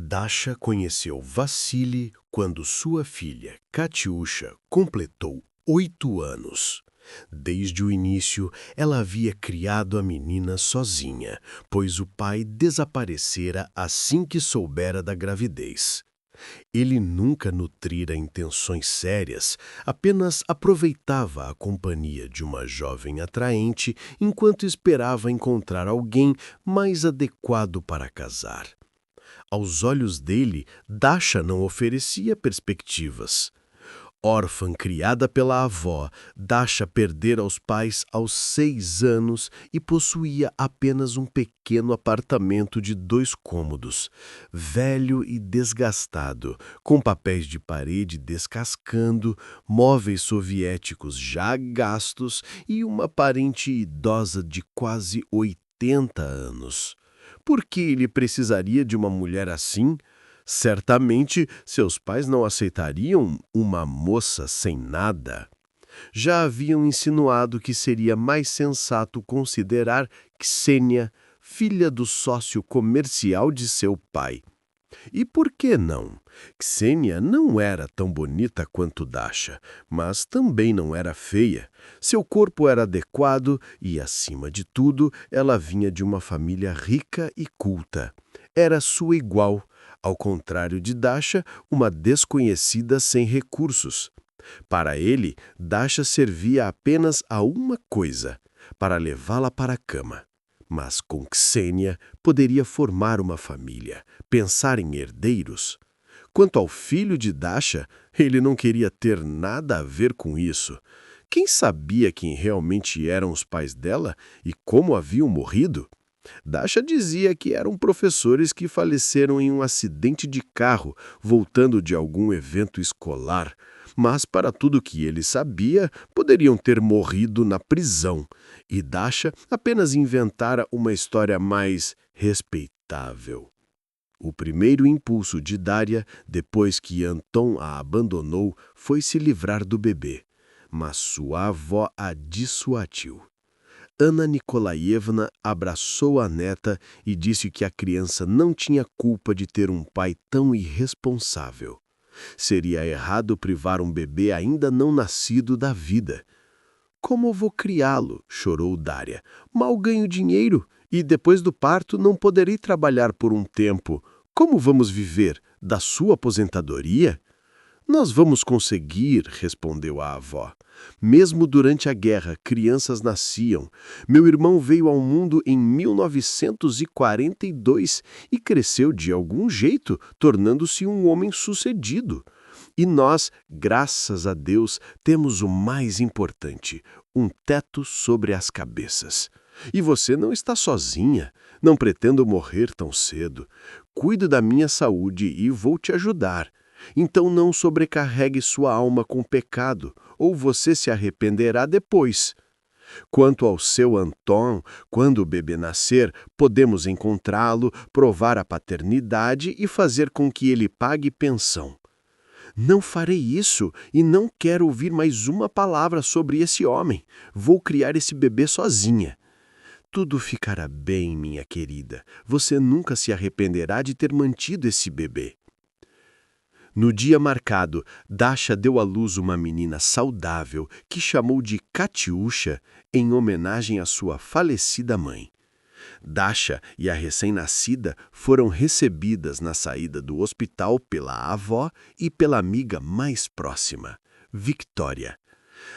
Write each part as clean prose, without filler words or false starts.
Dasha conheceu Vassili quando sua filha, Katiusha, completou 8 anos. Desde o início, ela havia criado a menina sozinha, pois o pai desaparecera assim que soubera da gravidez. Ele nunca nutrira intenções sérias, apenas aproveitava a companhia de uma jovem atraente enquanto esperava encontrar alguém mais adequado para casar. Aos olhos dele, Dasha não oferecia perspectivas. Órfã criada pela avó, Dasha perdera os pais aos 6 anos e possuía apenas um pequeno apartamento de 2 cômodos, velho e desgastado, com papéis de parede descascando, móveis soviéticos já gastos e uma parente idosa de quase 80 anos. Por que ele precisaria de uma mulher assim? Certamente seus pais não aceitariam uma moça sem nada. Já haviam insinuado que seria mais sensato considerar Ksenia, filha do sócio comercial de seu pai. E por que não? Ksenia não era tão bonita quanto Dasha, mas também não era feia. Seu corpo era adequado e, acima de tudo, ela vinha de uma família rica e culta. Era sua igual, ao contrário de Dasha, uma desconhecida sem recursos. Para ele, Dasha servia apenas a uma coisa, para levá-la para a cama. Mas com Ksenia poderia formar uma família, pensar em herdeiros. Quanto ao filho de Dasha, ele não queria ter nada a ver com isso. Quem sabia quem realmente eram os pais dela e como haviam morrido? Dasha dizia que eram professores que faleceram em um acidente de carro, voltando de algum evento escolar. Mas, para tudo o que ele sabia, poderiam ter morrido na prisão. E Dasha apenas inventara uma história mais respeitável. O primeiro impulso de Daria, depois que Anton a abandonou, foi se livrar do bebê. Mas sua avó a dissuadiu. Anna Nikolaevna abraçou a neta e disse que a criança não tinha culpa de ter um pai tão irresponsável. Seria errado privar um bebê ainda não nascido da vida. Como vou criá-lo? Chorou Daria. Mal ganho dinheiro e depois do parto não poderei trabalhar por um tempo. Como vamos viver? Da sua aposentadoria? Nós vamos conseguir, respondeu a avó. Mesmo durante a guerra, crianças nasciam. Meu irmão veio ao mundo em 1942 e cresceu de algum jeito, tornando-se um homem sucedido. E nós, graças a Deus, temos o mais importante, um teto sobre as cabeças. E você não está sozinha. Não pretendo morrer tão cedo. Cuido da minha saúde e vou te ajudar. Então não sobrecarregue sua alma com pecado, ou você se arrependerá depois. Quanto ao seu Anton, quando o bebê nascer, podemos encontrá-lo, provar a paternidade e fazer com que ele pague pensão. Não farei isso e não quero ouvir mais uma palavra sobre esse homem. Vou criar esse bebê sozinha. Tudo ficará bem, minha querida. Você nunca se arrependerá de ter mantido esse bebê. No dia marcado, Dasha deu à luz uma menina saudável que chamou de Katiusha em homenagem à sua falecida mãe. Dasha e a recém-nascida foram recebidas na saída do hospital pela avó e pela amiga mais próxima, Victoria.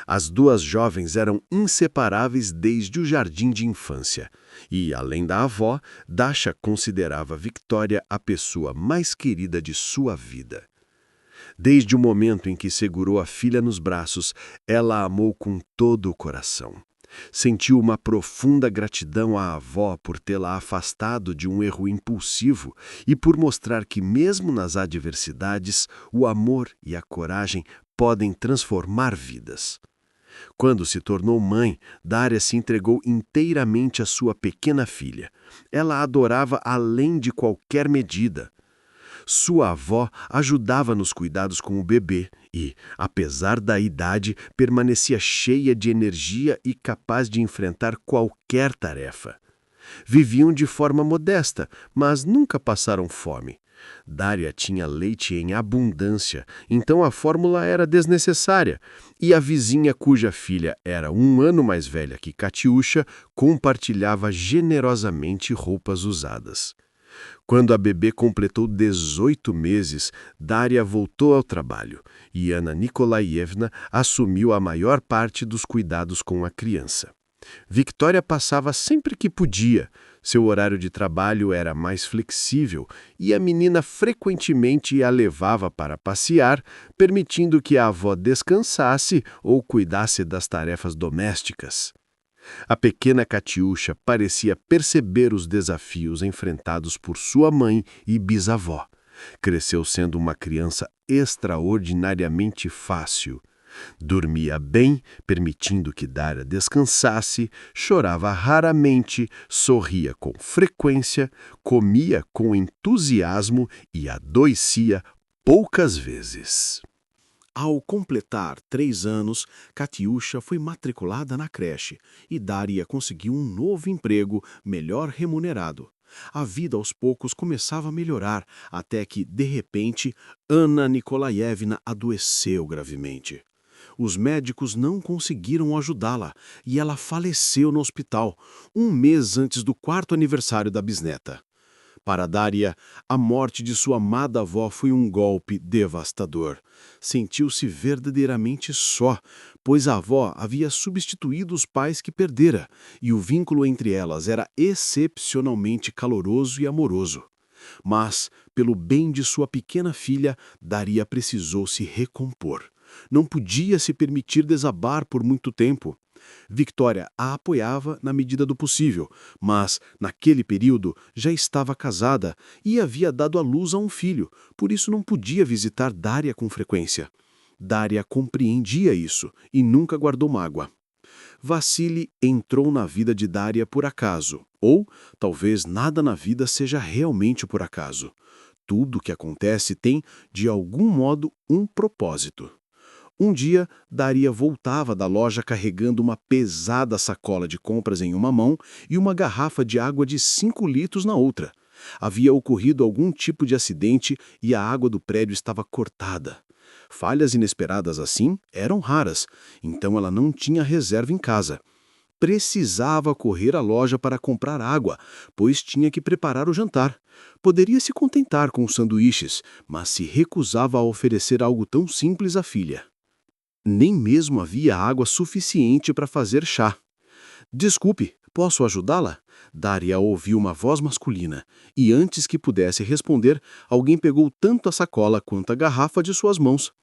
As duas jovens eram inseparáveis desde o jardim de infância e, além da avó, Dasha considerava Victoria a pessoa mais querida de sua vida. Desde o momento em que segurou a filha nos braços, ela a amou com todo o coração. Sentiu uma profunda gratidão à avó por tê-la afastado de um erro impulsivo e por mostrar que, mesmo nas adversidades, o amor e a coragem podem transformar vidas. Quando se tornou mãe, Daria se entregou inteiramente à sua pequena filha. Ela a adorava além de qualquer medida. Sua avó ajudava nos cuidados com o bebê e, apesar da idade, permanecia cheia de energia e capaz de enfrentar qualquer tarefa. Viviam de forma modesta, mas nunca passaram fome. Daria tinha leite em abundância, então a fórmula era desnecessária, e a vizinha cuja filha era 1 ano mais velha que Katiusha compartilhava generosamente roupas usadas. Quando a bebê completou 18 meses, Daria voltou ao trabalho e Anna Nikolaevna assumiu a maior parte dos cuidados com a criança. Victoria passava sempre que podia. Seu horário de trabalho era mais flexível e a menina frequentemente a levava para passear, permitindo que a avó descansasse ou cuidasse das tarefas domésticas. A pequena Katiusha parecia perceber os desafios enfrentados por sua mãe e bisavó. Cresceu sendo uma criança extraordinariamente fácil. Dormia bem, permitindo que Daria descansasse, chorava raramente, sorria com frequência, comia com entusiasmo e adoecia poucas vezes. Ao completar 3 anos, Katiusha foi matriculada na creche e Daria conseguiu um novo emprego, melhor remunerado. A vida aos poucos começava a melhorar, até que, de repente, Anna Nikolaevna adoeceu gravemente. Os médicos não conseguiram ajudá-la e ela faleceu no hospital, 1 mês antes do 4º aniversário da bisneta. Para Daria, a morte de sua amada avó foi um golpe devastador. Sentiu-se verdadeiramente só, pois a avó havia substituído os pais que perdera, e o vínculo entre elas era excepcionalmente caloroso e amoroso. Mas, pelo bem de sua pequena filha, Daria precisou se recompor. Não podia se permitir desabar por muito tempo. Victoria a apoiava na medida do possível, mas, naquele período, já estava casada e havia dado à luz a um filho, por isso não podia visitar Daria com frequência. Daria compreendia isso e nunca guardou mágoa. Vassili entrou na vida de Daria por acaso, ou talvez nada na vida seja realmente por acaso. Tudo o que acontece tem, de algum modo, um propósito. Um dia, Daria voltava da loja carregando uma pesada sacola de compras em uma mão e uma garrafa de água de 5 litros na outra. Havia ocorrido algum tipo de acidente e a água do prédio estava cortada. Falhas inesperadas assim eram raras, então ela não tinha reserva em casa. Precisava correr à loja para comprar água, pois tinha que preparar o jantar. Poderia se contentar com os sanduíches, mas se recusava a oferecer algo tão simples à filha. Nem mesmo havia água suficiente para fazer chá. "Desculpe, posso ajudá-la?" Daria ouviu uma voz masculina, e antes que pudesse responder, alguém pegou tanto a sacola quanto a garrafa de suas mãos.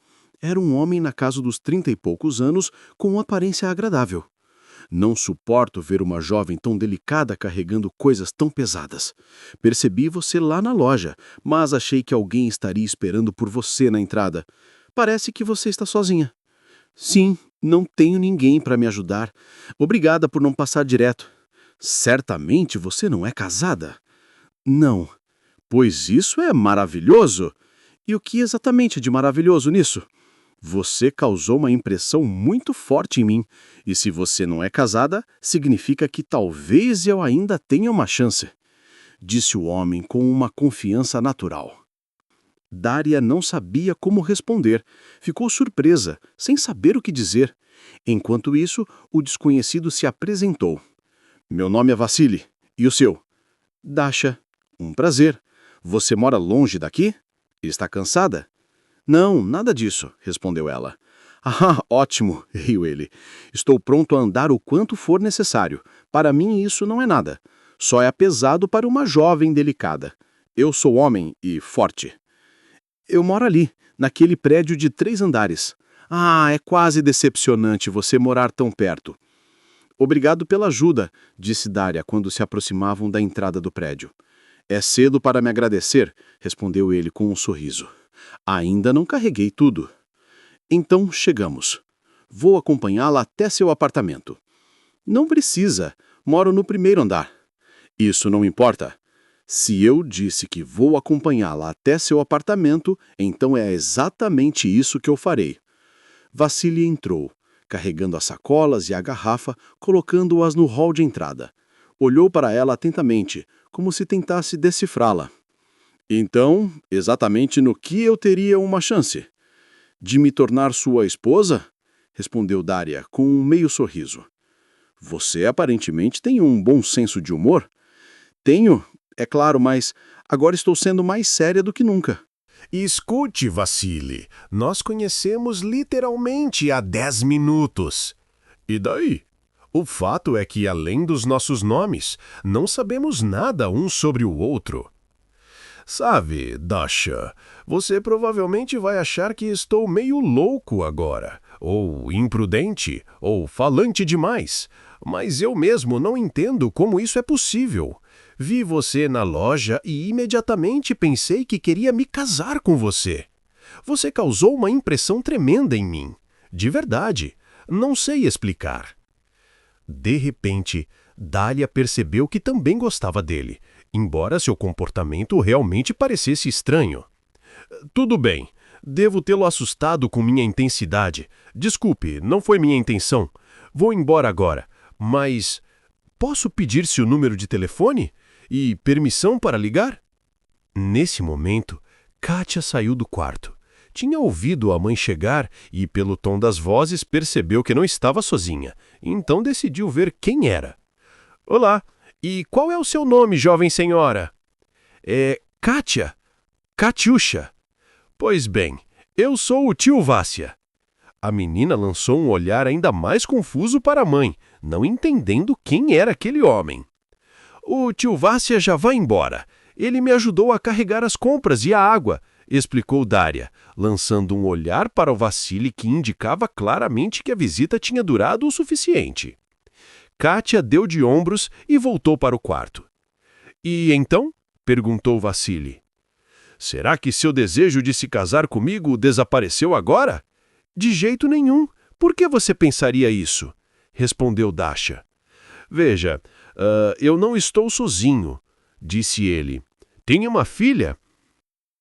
Era um homem na casa dos 30 e poucos anos, com uma aparência agradável. "Não suporto ver uma jovem tão delicada carregando coisas tão pesadas. Percebi você lá na loja, mas achei que alguém estaria esperando por você na entrada. Parece que você está sozinha." "Sim, não tenho ninguém para me ajudar. Obrigada por não passar direto." "Certamente você não é casada?" "Não." "Pois isso é maravilhoso." "E o que exatamente de maravilhoso nisso?" "Você causou uma impressão muito forte em mim, e se você não é casada, significa que talvez eu ainda tenha uma chance," disse o homem com uma confiança natural. Daria não sabia como responder. Ficou surpresa, sem saber o que dizer. Enquanto isso, o desconhecido se apresentou. "Meu nome é Vassili. E o seu?" "Dasha." "Um prazer. Você mora longe daqui? Está cansada?" "Não, nada disso," respondeu ela. "Ah, ótimo," riu ele. "Estou pronto a andar o quanto for necessário. Para mim isso não é nada. Só é pesado para uma jovem delicada. Eu sou homem e forte." "Eu moro ali, naquele prédio de 3 andares." "Ah, é quase decepcionante você morar tão perto." "Obrigado pela ajuda," disse Daria quando se aproximavam da entrada do prédio. "É cedo para me agradecer," respondeu ele com um sorriso. "Ainda não carreguei tudo." "Então chegamos. Vou acompanhá-la até seu apartamento." "Não precisa. Moro no 1º andar." "Isso não importa. Se eu disse que vou acompanhá-la até seu apartamento, então é exatamente isso que eu farei." Vassili entrou, carregando as sacolas e a garrafa, colocando-as no hall de entrada. Olhou para ela atentamente, como se tentasse decifrá-la. Então, exatamente no que eu teria uma chance? De me tornar sua esposa? Respondeu Daria com um meio sorriso. Você aparentemente tem um bom senso de humor. Tenho, é claro, mas agora estou sendo mais séria do que nunca. E escute, Vassili, nós conhecemos literalmente há 10 minutos. E daí? O fato é que, além dos nossos nomes, não sabemos nada um sobre o outro. Sabe, Dasha, você provavelmente vai achar que estou meio louco agora, ou imprudente, ou falante demais, mas eu mesmo não entendo como isso é possível. Vi você na loja e imediatamente pensei que queria me casar com você. Você causou uma impressão tremenda em mim. De verdade, não sei explicar. De repente, Dália percebeu que também gostava dele, embora seu comportamento realmente parecesse estranho. Tudo bem, devo tê-lo assustado com minha intensidade. Desculpe, não foi minha intenção. Vou embora agora, mas posso pedir-se o número de telefone? E permissão para ligar? Nesse momento, Kátia saiu do quarto. Tinha ouvido a mãe chegar e, pelo tom das vozes, percebeu que não estava sozinha. Então decidiu ver quem era. Olá, e qual é o seu nome, jovem senhora? É Kátia. Katiusha. Pois bem, eu sou o tio Vácia. A menina lançou um olhar ainda mais confuso para a mãe, não entendendo quem era aquele homem. O tio Vácia já vai embora. Ele me ajudou a carregar as compras e a água, explicou Dária, lançando um olhar para o Vassili que indicava claramente que a visita tinha durado o suficiente. Kátia deu de ombros e voltou para o quarto. E então? Perguntou Vassili. Será que seu desejo de se casar comigo desapareceu agora? De jeito nenhum. Por que você pensaria isso? Respondeu Dasha. Veja, eu não estou sozinho, disse ele. Tenho uma filha.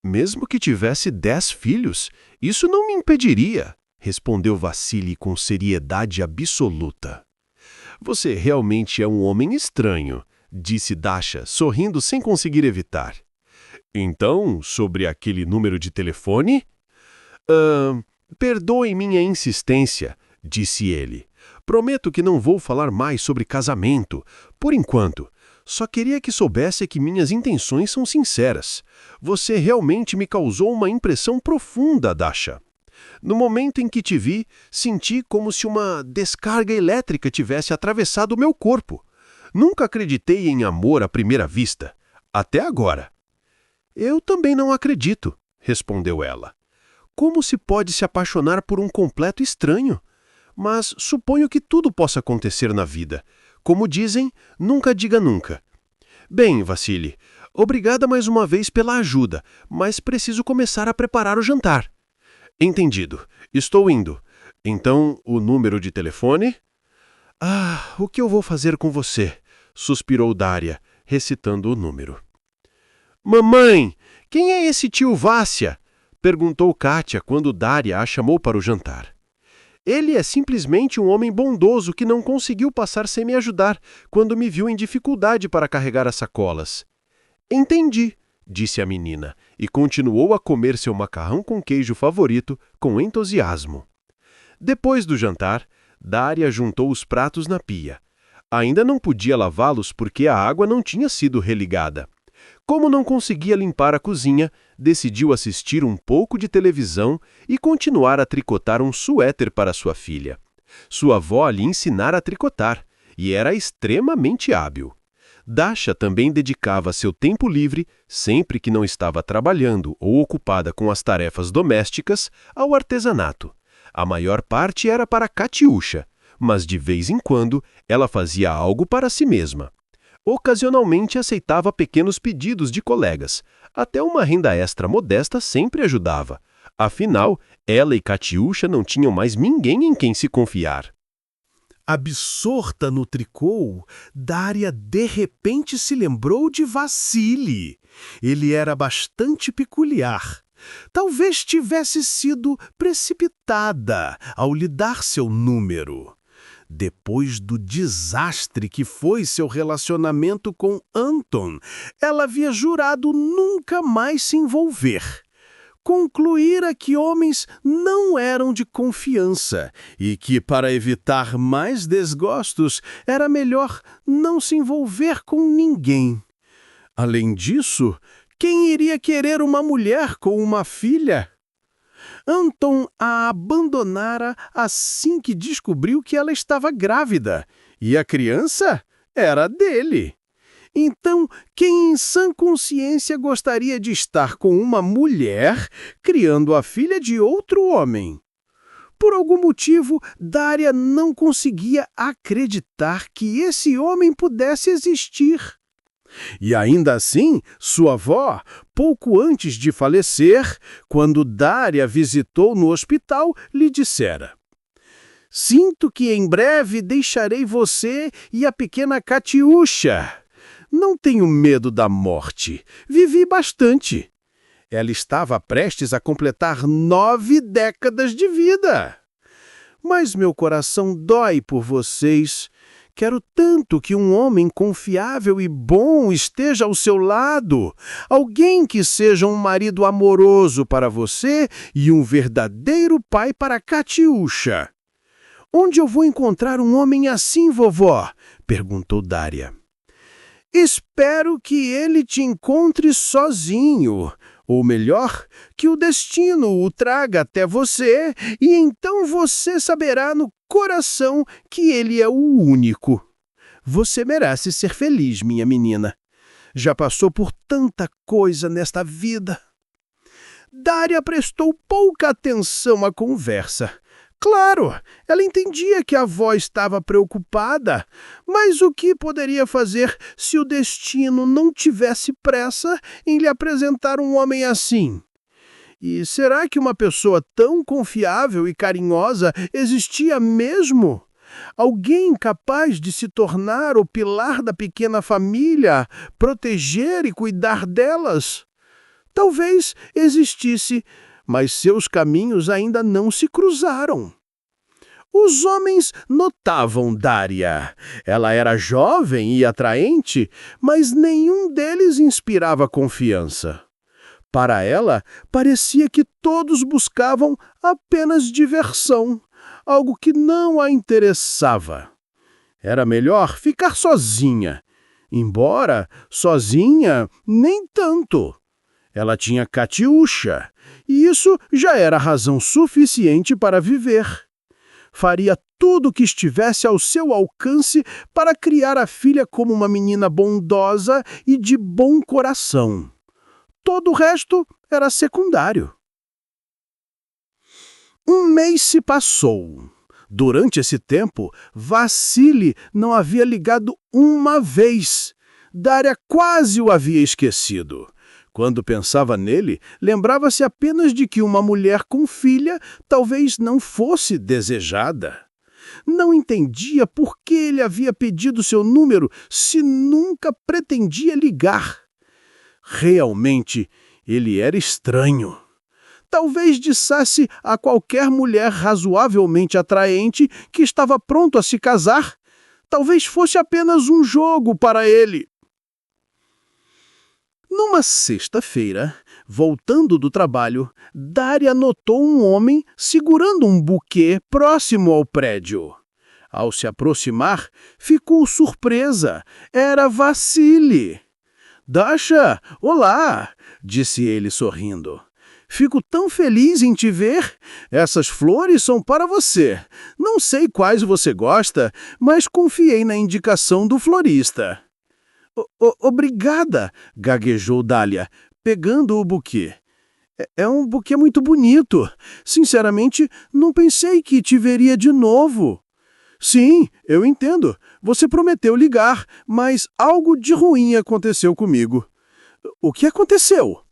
Mesmo que tivesse 10 filhos, isso não me impediria, respondeu Vassili com seriedade absoluta. Você realmente é um homem estranho, disse Dasha, sorrindo sem conseguir evitar. Então, sobre aquele número de telefone? Perdoe minha insistência, disse ele. Prometo que não vou falar mais sobre casamento, por enquanto. Só queria que soubesse que minhas intenções são sinceras. Você realmente me causou uma impressão profunda, Dasha. No momento em que te vi, senti como se uma descarga elétrica tivesse atravessado o meu corpo. Nunca acreditei em amor à primeira vista. Até agora. Eu também não acredito, respondeu ela. Como se pode se apaixonar por um completo estranho? Mas suponho que tudo possa acontecer na vida. Como dizem, nunca diga nunca. Bem, Vassili, obrigada mais uma vez pela ajuda, mas preciso começar a preparar o jantar. Entendido. Estou indo. Então, o número de telefone? Ah, o que eu vou fazer com você? Suspirou Dária, recitando o número. Mamãe, quem é esse tio Vácia? Perguntou Kátia quando Dária a chamou para o jantar. Ele é simplesmente um homem bondoso que não conseguiu passar sem me ajudar quando me viu em dificuldade para carregar as sacolas. Entendi, disse a menina, e continuou a comer seu macarrão com queijo favorito com entusiasmo. Depois do jantar, Dária juntou os pratos na pia. Ainda não podia lavá-los porque a água não tinha sido religada. Como não conseguia limpar a cozinha, decidiu assistir um pouco de televisão e continuar a tricotar um suéter para sua filha. Sua avó lhe ensinara a tricotar, e era extremamente hábil. Dasha também dedicava seu tempo livre, sempre que não estava trabalhando ou ocupada com as tarefas domésticas, ao artesanato. A maior parte era para Katiusha, mas de vez em quando ela fazia algo para si mesma. Ocasionalmente aceitava pequenos pedidos de colegas. Até uma renda extra modesta sempre ajudava. Afinal, ela e Katiusha não tinham mais ninguém em quem se confiar. Absorta no tricô, Dária de repente se lembrou de Vassili. Ele era bastante peculiar. Talvez tivesse sido precipitada ao lhe dar seu número. Depois do desastre que foi seu relacionamento com Anton, ela havia jurado nunca mais se envolver. Concluíra que homens não eram de confiança e que, para evitar mais desgostos, era melhor não se envolver com ninguém. Além disso, quem iria querer uma mulher com uma filha? Anton a abandonara assim que descobriu que ela estava grávida, e a criança era dele. Então, quem em sã consciência gostaria de estar com uma mulher criando a filha de outro homem? Por algum motivo, Daria não conseguia acreditar que esse homem pudesse existir. E ainda assim, sua avó, pouco antes de falecer, quando Daria visitou no hospital, lhe dissera: "Sinto que em breve deixarei você e a pequena Katiusha. Não tenho medo da morte. Vivi bastante." Ela estava prestes a completar 9 décadas de vida. "Mas meu coração dói por vocês. Quero tanto que um homem confiável e bom esteja ao seu lado. Alguém que seja um marido amoroso para você e um verdadeiro pai para Katiusha." "Onde eu vou encontrar um homem assim, vovó?" perguntou Daria. "Espero que ele te encontre sozinho. Ou melhor, que o destino o traga até você, e então você saberá no coração que ele é o único. Você merece ser feliz, minha menina. Já passou por tanta coisa nesta vida." Daria prestou pouca atenção à conversa. Claro, ela entendia que a avó estava preocupada, mas o que poderia fazer se o destino não tivesse pressa em lhe apresentar um homem assim? E será que uma pessoa tão confiável e carinhosa existia mesmo? Alguém capaz de se tornar o pilar da pequena família, proteger e cuidar delas? Talvez existisse, mas seus caminhos ainda não se cruzaram. Os homens notavam Daria. Ela era jovem e atraente, mas nenhum deles inspirava confiança. Para ela, parecia que todos buscavam apenas diversão, algo que não a interessava. Era melhor ficar sozinha, embora sozinha nem tanto. Ela tinha Katiusha, e isso já era razão suficiente para viver. Faria tudo o que estivesse ao seu alcance para criar a filha como uma menina bondosa e de bom coração. Todo o resto era secundário. Um mês se passou. Durante esse tempo, Vassili não havia ligado uma vez. Daria quase o havia esquecido. Quando pensava nele, lembrava-se apenas de que uma mulher com filha talvez não fosse desejada. Não entendia por que ele havia pedido seu número se nunca pretendia ligar. Realmente, ele era estranho. Talvez dissesse a qualquer mulher razoavelmente atraente que estava pronto a se casar. Talvez fosse apenas um jogo para ele. Numa sexta-feira, voltando do trabalho, Daria notou um homem segurando um buquê próximo ao prédio. Ao se aproximar, ficou surpresa. Era Vassili. "Dasha, olá!" disse ele sorrindo. "Fico tão feliz em te ver. Essas flores são para você. Não sei quais você gosta, mas confiei na indicação do florista." Obrigada, gaguejou Dália, pegando o buquê. É um buquê muito bonito. Sinceramente, não pensei que te veria de novo." "Sim, eu entendo. Você prometeu ligar, mas algo de ruim aconteceu comigo." "O que aconteceu?"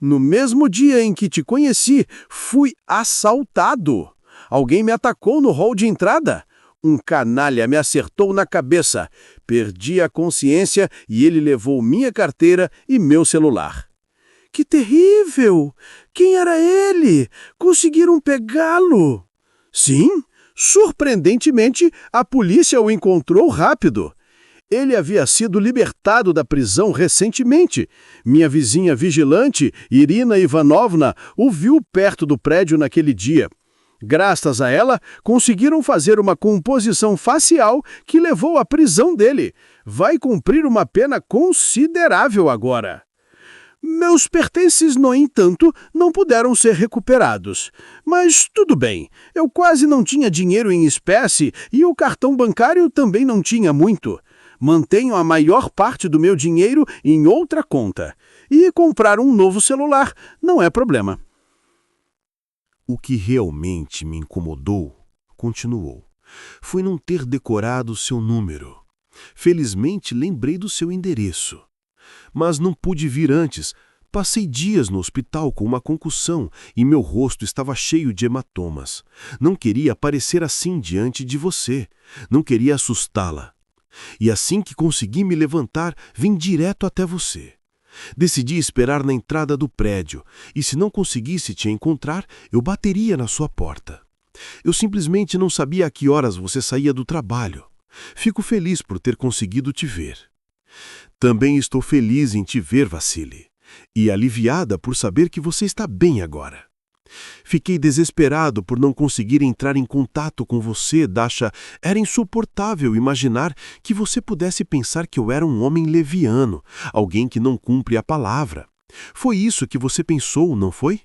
"No mesmo dia em que te conheci, fui assaltado. Alguém me atacou no hall de entrada. Um canalha me acertou na cabeça. Perdi a consciência e ele levou minha carteira e meu celular." "Que terrível! Quem era ele? Conseguiram pegá-lo?" "Sim, Surpreendentemente, a polícia o encontrou rápido. Ele havia sido libertado da prisão recentemente. Minha vizinha vigilante, Irina Ivanovna, o viu perto do prédio naquele dia. Graças a ela, conseguiram fazer uma composição facial que levou à prisão dele. Vai cumprir uma pena considerável agora. Meus pertences, no entanto, não puderam ser recuperados. Mas tudo bem, eu quase não tinha dinheiro em espécie e o cartão bancário também não tinha muito. Mantenho a maior parte do meu dinheiro em outra conta. E comprar um novo celular não é problema. O que realmente me incomodou, continuou, foi não ter decorado seu número. Felizmente lembrei do seu endereço. Mas não pude vir antes. Passei dias no hospital com uma concussão e meu rosto estava cheio de hematomas. Não queria aparecer assim diante de você. Não queria assustá-la. E assim que consegui me levantar, vim direto até você. Decidi esperar na entrada do prédio, e se não conseguisse te encontrar, eu bateria na sua porta. Eu simplesmente não sabia a que horas você saía do trabalho. Fico feliz por ter conseguido te ver. Também estou feliz em te ver, Vassili, e aliviada por saber que você está bem agora. Fiquei desesperado por não conseguir entrar em contato com você, Dasha. Era insuportável imaginar que você pudesse pensar que eu era um homem leviano, alguém que não cumpre a palavra. Foi isso que você pensou, não foi?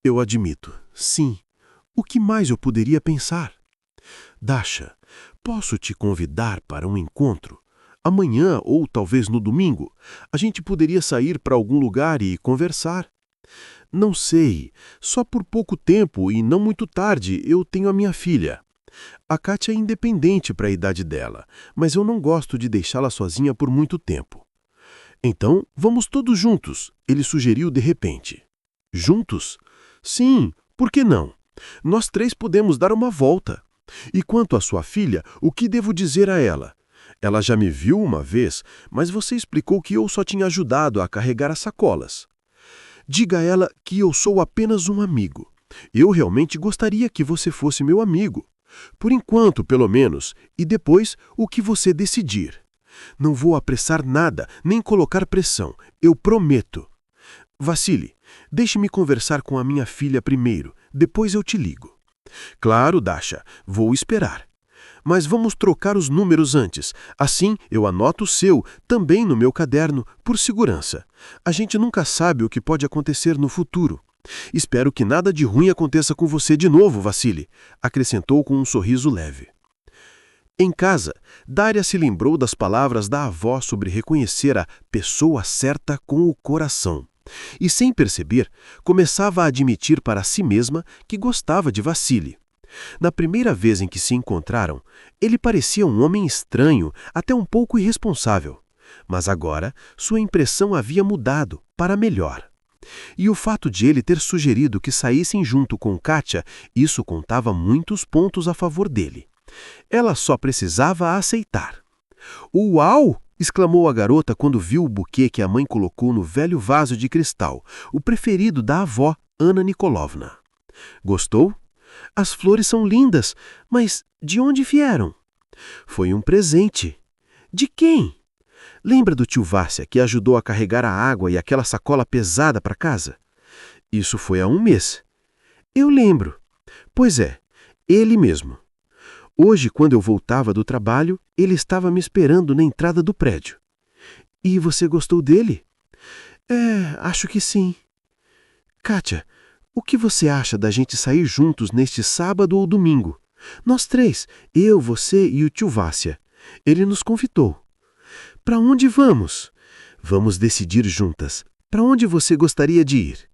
Eu admito, sim. O que mais eu poderia pensar? Dasha, posso te convidar para um encontro? Amanhã ou talvez no domingo, a gente poderia sair para algum lugar e conversar. Não sei, só por pouco tempo e não muito tarde eu tenho a minha filha. A Kátia é independente para a idade dela, mas eu não gosto de deixá-la sozinha por muito tempo. Então, vamos todos juntos, ele sugeriu de repente. Juntos? Sim, por que não? Nós três podemos dar uma volta. E quanto à sua filha, o que devo dizer a ela? Ela já me viu uma vez, mas você explicou que eu só tinha ajudado a carregar as sacolas. Diga a ela que eu sou apenas um amigo. Eu realmente gostaria que você fosse meu amigo. Por enquanto, pelo menos, e depois o que você decidir. Não vou apressar nada, nem colocar pressão, eu prometo. Vassili, deixe-me conversar com a minha filha primeiro, depois eu te ligo. Claro, Dasha, vou esperar. Mas vamos trocar os números antes. Assim, eu anoto o seu, também no meu caderno, por segurança. A gente nunca sabe o que pode acontecer no futuro. Espero que nada de ruim aconteça com você de novo, Vassili, acrescentou com um sorriso leve. Em casa, Daria se lembrou das palavras da avó sobre reconhecer a pessoa certa com o coração. E, sem perceber, começava a admitir para si mesma que gostava de Vassili. Na primeira vez em que se encontraram, ele parecia um homem estranho, até um pouco irresponsável. Mas agora, sua impressão havia mudado, para melhor. E o fato de ele ter sugerido que saíssem junto com Kátia, isso contava muitos pontos a favor dele. Ela só precisava aceitar. "Uau!" exclamou a garota quando viu o buquê que a mãe colocou no velho vaso de cristal, o preferido da avó, Anna Nikolovna. Gostou? As flores são lindas, mas de onde vieram? Foi um presente. De quem? Lembra do tio Vácia que ajudou a carregar a água e aquela sacola pesada para casa? Isso foi há um mês. Eu lembro. Pois é, ele mesmo. Hoje, quando eu voltava do trabalho, ele estava me esperando na entrada do prédio. E você gostou dele? Acho que sim. Kátia, o que você acha da gente sair juntos neste sábado ou domingo? Nós três, eu, você e o tio Vácia. Ele nos convidou. Para onde vamos? Vamos decidir juntas. Para onde você gostaria de ir?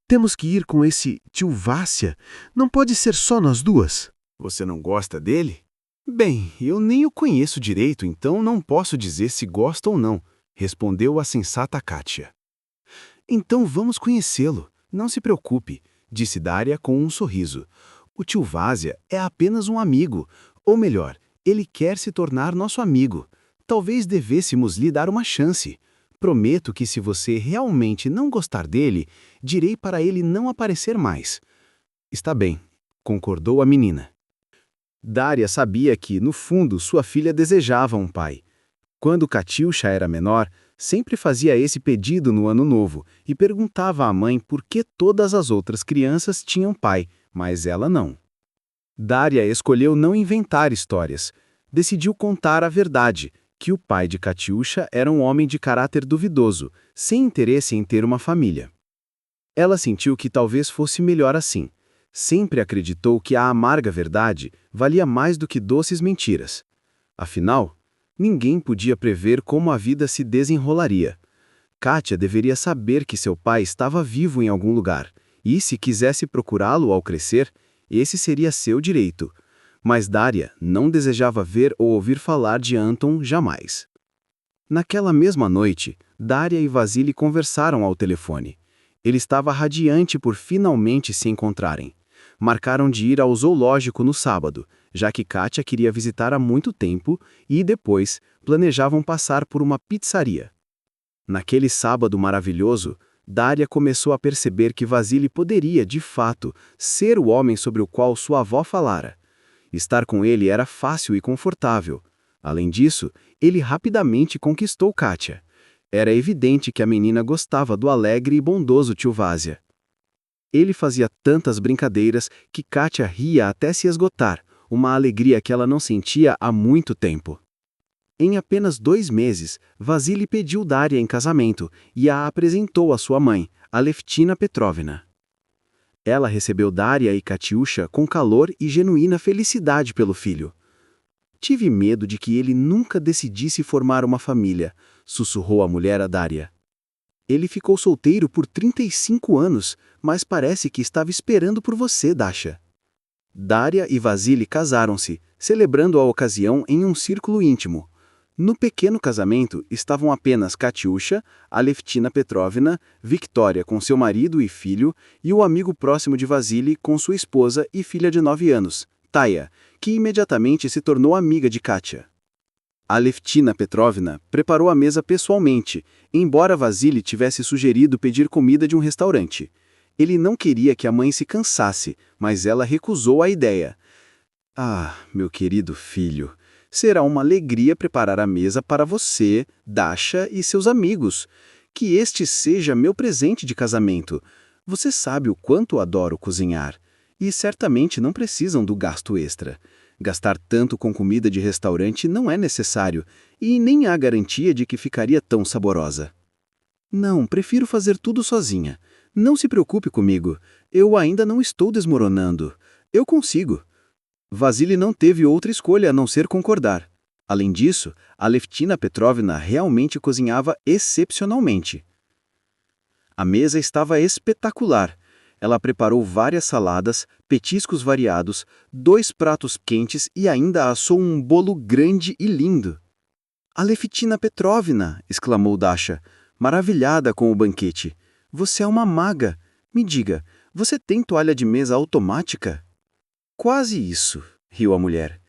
Temos que ir com esse tio Vácia? Não pode ser só nós duas? Você não gosta dele? Bem, eu nem o conheço direito, então não posso dizer se gosta ou não, respondeu a sensata Kátia. Então vamos conhecê-lo. Não se preocupe, disse Daria com um sorriso. O tio Vásia é apenas um amigo, ou melhor, ele quer se tornar nosso amigo. Talvez devêssemos lhe dar uma chance. Prometo que se você realmente não gostar dele, direi para ele não aparecer mais. Está bem, concordou a menina. Daria sabia que, no fundo, sua filha desejava um pai. Quando Katiusha era menor, sempre fazia esse pedido no Ano Novo e perguntava à mãe por que todas as outras crianças tinham pai, mas ela não. Daria escolheu não inventar histórias. Decidiu contar a verdade, que o pai de Katiusha era um homem de caráter duvidoso, sem interesse em ter uma família. Ela sentiu que talvez fosse melhor assim. Sempre acreditou que a amarga verdade valia mais do que doces mentiras. Afinal, ninguém podia prever como a vida se desenrolaria. Kátia deveria saber que seu pai estava vivo em algum lugar, e se quisesse procurá-lo ao crescer, esse seria seu direito. Mas Daria não desejava ver ou ouvir falar de Anton jamais. Naquela mesma noite, Daria e Vasily conversaram ao telefone. Ele estava radiante por finalmente se encontrarem. Marcaram de ir ao zoológico no sábado, já que Kátia queria visitar há muito tempo, e depois planejavam passar por uma pizzaria. Naquele sábado maravilhoso, Daria começou a perceber que Vasily poderia, de fato, ser o homem sobre o qual sua avó falara. Estar com ele era fácil e confortável. Além disso, ele rapidamente conquistou Kátia. Era evidente que a menina gostava do alegre e bondoso tio Vásia. Ele fazia tantas brincadeiras que Kátia ria até se esgotar, uma alegria que ela não sentia há muito tempo. Em apenas 2 meses, Vasily pediu Daria em casamento e a apresentou à sua mãe, Aleftina Petrovna. Ela recebeu Daria e Katiusha com calor e genuína felicidade pelo filho. Tive medo de que ele nunca decidisse formar uma família, sussurrou a mulher a Daria. Ele ficou solteiro por 35 anos, mas parece que estava esperando por você, Dasha. Daria e Vasily casaram-se, celebrando a ocasião em um círculo íntimo. No pequeno casamento estavam apenas Katiusha, Aleftina Petrovna, Victoria com seu marido e filho, e o amigo próximo de Vasily com sua esposa e filha de 9 anos, Taya, que imediatamente se tornou amiga de Katia. Aleftina Petrovna preparou a mesa pessoalmente, embora Vasily tivesse sugerido pedir comida de um restaurante. Ele não queria que a mãe se cansasse, mas ela recusou a ideia. Ah, meu querido filho, será uma alegria preparar a mesa para você, Dasha e seus amigos. Que este seja meu presente de casamento. Você sabe o quanto adoro cozinhar. E certamente não precisam do gasto extra. Gastar tanto com comida de restaurante não é necessário, e nem há garantia de que ficaria tão saborosa. Não, prefiro fazer tudo sozinha. Não se preocupe comigo. Eu ainda não estou desmoronando. Eu consigo. Vasily não teve outra escolha a não ser concordar. Além disso, Aleftina Petrovna realmente cozinhava excepcionalmente. A mesa estava espetacular. Ela preparou várias saladas, petiscos variados, 2 pratos quentes e ainda assou um bolo grande e lindo. Aleftina Petrovna, exclamou Dasha, maravilhada com o banquete. Você é uma maga. Me diga, você tem toalha de mesa automática? Quase isso, riu a mulher.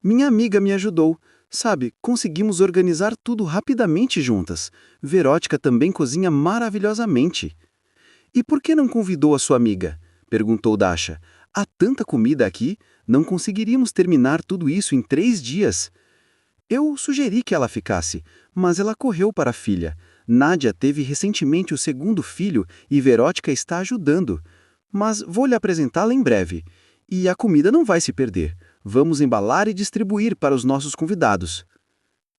Minha amiga me ajudou. Sabe, conseguimos organizar tudo rapidamente juntas. Verótica também cozinha maravilhosamente. E por que não convidou a sua amiga? Perguntou Dasha. Há tanta comida aqui, não conseguiríamos terminar tudo isso em 3 dias. Eu sugeri que ela ficasse, mas ela correu para a filha. Nádia teve recentemente o 2º filho e Verótica está ajudando. Mas vou lhe apresentá-la em breve. E a comida não vai se perder. Vamos embalar e distribuir para os nossos convidados.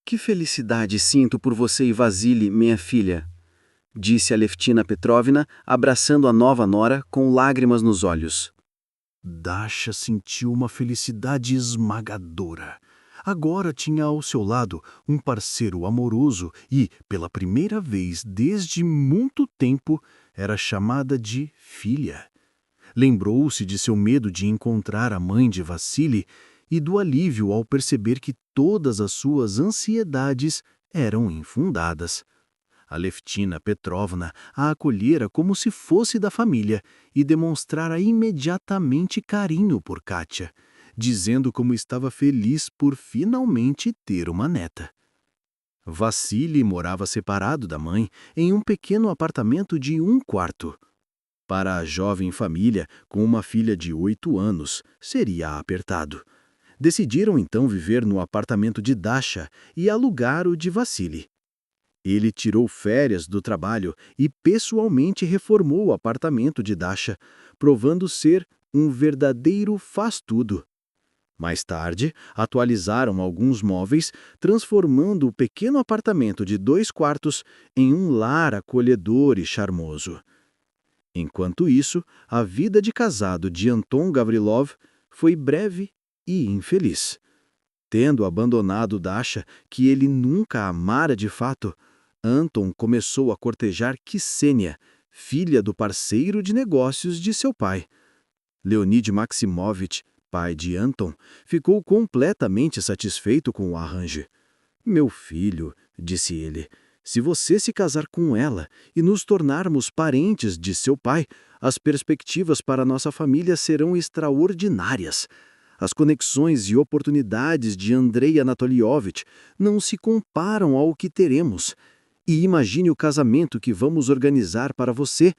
Que felicidade sinto por você e Vasily, minha filha, disse Aleftina Petrovna, abraçando a nova nora com lágrimas nos olhos. Dasha sentiu uma felicidade esmagadora. Agora tinha ao seu lado um parceiro amoroso e, pela primeira vez desde muito tempo, era chamada de filha. Lembrou-se de seu medo de encontrar a mãe de Vasily e do alívio ao perceber que todas as suas ansiedades eram infundadas. Aleftina Petrovna a acolhera como se fosse da família e demonstrara imediatamente carinho por Kátia, dizendo como estava feliz por finalmente ter uma neta. Vasily morava separado da mãe em um pequeno apartamento de 1 quarto. Para a jovem família, com uma filha de 8 anos, seria apertado. Decidiram então viver no apartamento de Dasha e alugar o de Vassili. Ele tirou férias do trabalho e pessoalmente reformou o apartamento de Dasha, provando ser um verdadeiro faz-tudo. Mais tarde, atualizaram alguns móveis, transformando o pequeno apartamento de 2 quartos em um lar acolhedor e charmoso. Enquanto isso, a vida de casado de Anton Gavrilov foi breve e infeliz. Tendo abandonado Dasha, que ele nunca amara de fato, Anton começou a cortejar Ksenia, filha do parceiro de negócios de seu pai. Leonid Maximovich, pai de Anton, ficou completamente satisfeito com o arranjo. "Meu filho", disse ele, "se você se casar com ela e nos tornarmos parentes de seu pai, as perspectivas para nossa família serão extraordinárias. As conexões e oportunidades de Andrei Anatolievich não se comparam ao que teremos. E imagine o casamento que vamos organizar para você,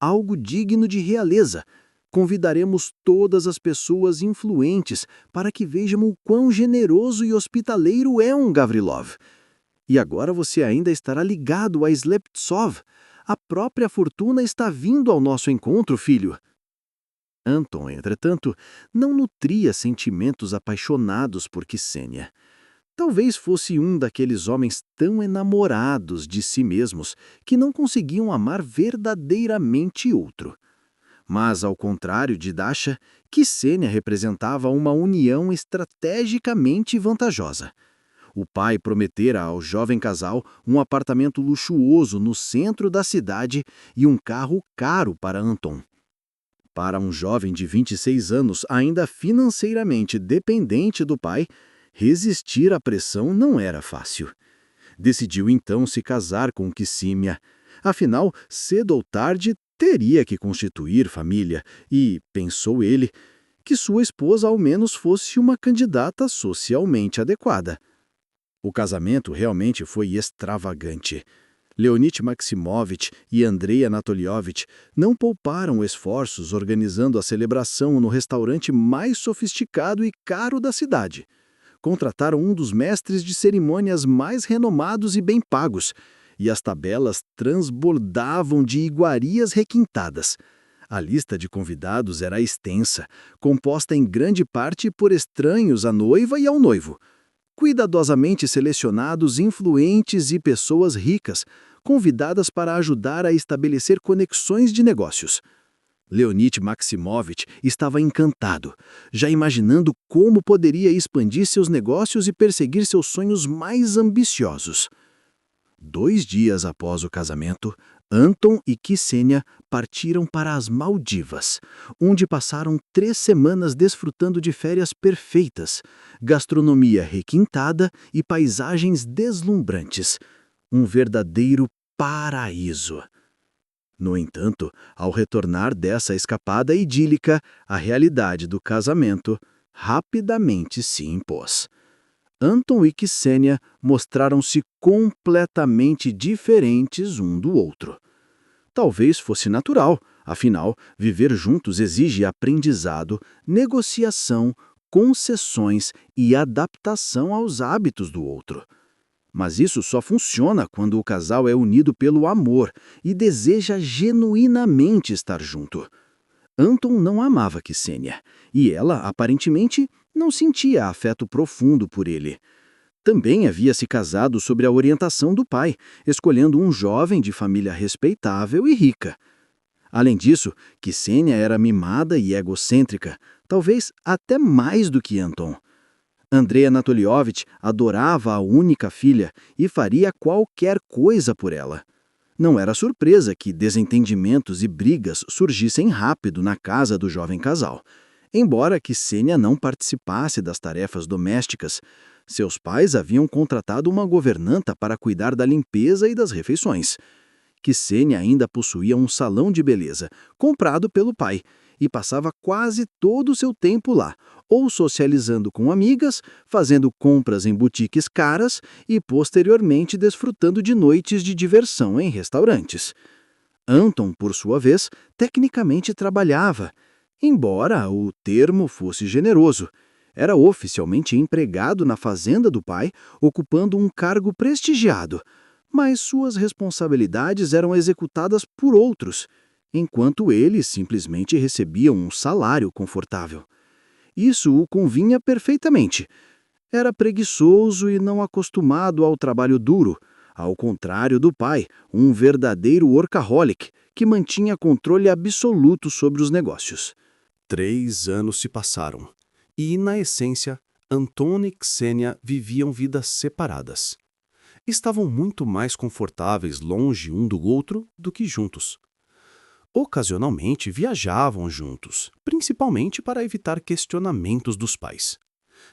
algo digno de realeza. Convidaremos todas as pessoas influentes para que vejam o quão generoso e hospitaleiro é um Gavrilov. E agora você ainda estará ligado a Sleptsov. A própria fortuna está vindo ao nosso encontro, filho." Anton, entretanto, não nutria sentimentos apaixonados por Ksenia. Talvez fosse um daqueles homens tão enamorados de si mesmos que não conseguiam amar verdadeiramente outro. Mas, ao contrário de Dasha, Ksenia representava uma união estrategicamente vantajosa. O pai prometera ao jovem casal um apartamento luxuoso no centro da cidade e um carro caro para Anton. Para um jovem de 26 anos, ainda financeiramente dependente do pai, resistir à pressão não era fácil. Decidiu então se casar com Ksenia. Afinal, cedo ou tarde, teria que constituir família e, pensou ele, que sua esposa ao menos fosse uma candidata socialmente adequada. O casamento realmente foi extravagante. Leonid Maximovich e Andrei Anatolievich não pouparam esforços organizando a celebração no restaurante mais sofisticado e caro da cidade. Contrataram um dos mestres de cerimônias mais renomados e bem pagos, e as tabelas transbordavam de iguarias requintadas. A lista de convidados era extensa, composta em grande parte por estranhos à noiva e ao noivo. Cuidadosamente selecionados influentes e pessoas ricas, convidadas para ajudar a estabelecer conexões de negócios. Leonid Maximovich estava encantado, já imaginando como poderia expandir seus negócios e perseguir seus sonhos mais ambiciosos. 2 dias após o casamento, Anton e Ksenia partiram para as Maldivas, onde passaram 3 semanas desfrutando de férias perfeitas, gastronomia requintada e paisagens deslumbrantes. Um verdadeiro paraíso. No entanto, ao retornar dessa escapada idílica, a realidade do casamento rapidamente se impôs. Anton e Ksenia mostraram-se completamente diferentes um do outro. Talvez fosse natural, afinal, viver juntos exige aprendizado, negociação, concessões e adaptação aos hábitos do outro. Mas isso só funciona quando o casal é unido pelo amor e deseja genuinamente estar junto. Anton não amava Ksenia, e ela, aparentemente, não sentia afeto profundo por ele. Também havia se casado sob a orientação do pai, escolhendo um jovem de família respeitável e rica. Além disso, Ksenia era mimada e egocêntrica, talvez até mais do que Anton. Andrei Anatolievich adorava a única filha e faria qualquer coisa por ela. Não era surpresa que desentendimentos e brigas surgissem rápido na casa do jovem casal. Embora Ksenia não participasse das tarefas domésticas, seus pais haviam contratado uma governanta para cuidar da limpeza e das refeições. Ksenia ainda possuía um salão de beleza, comprado pelo pai, e passava quase todo o seu tempo lá, ou socializando com amigas, fazendo compras em boutiques caras e, posteriormente, desfrutando de noites de diversão em restaurantes. Anton, por sua vez, tecnicamente trabalhava, embora o termo fosse generoso. Era oficialmente empregado na fazenda do pai, ocupando um cargo prestigiado, mas suas responsabilidades eram executadas por outros, enquanto ele simplesmente recebia um salário confortável. Isso o convinha perfeitamente. Era preguiçoso e não acostumado ao trabalho duro, ao contrário do pai, um verdadeiro workaholic que mantinha controle absoluto sobre os negócios. 3 anos se passaram, e, na essência, Anton e Ksenia viviam vidas separadas. Estavam muito mais confortáveis longe um do outro do que juntos. Ocasionalmente viajavam juntos, principalmente para evitar questionamentos dos pais.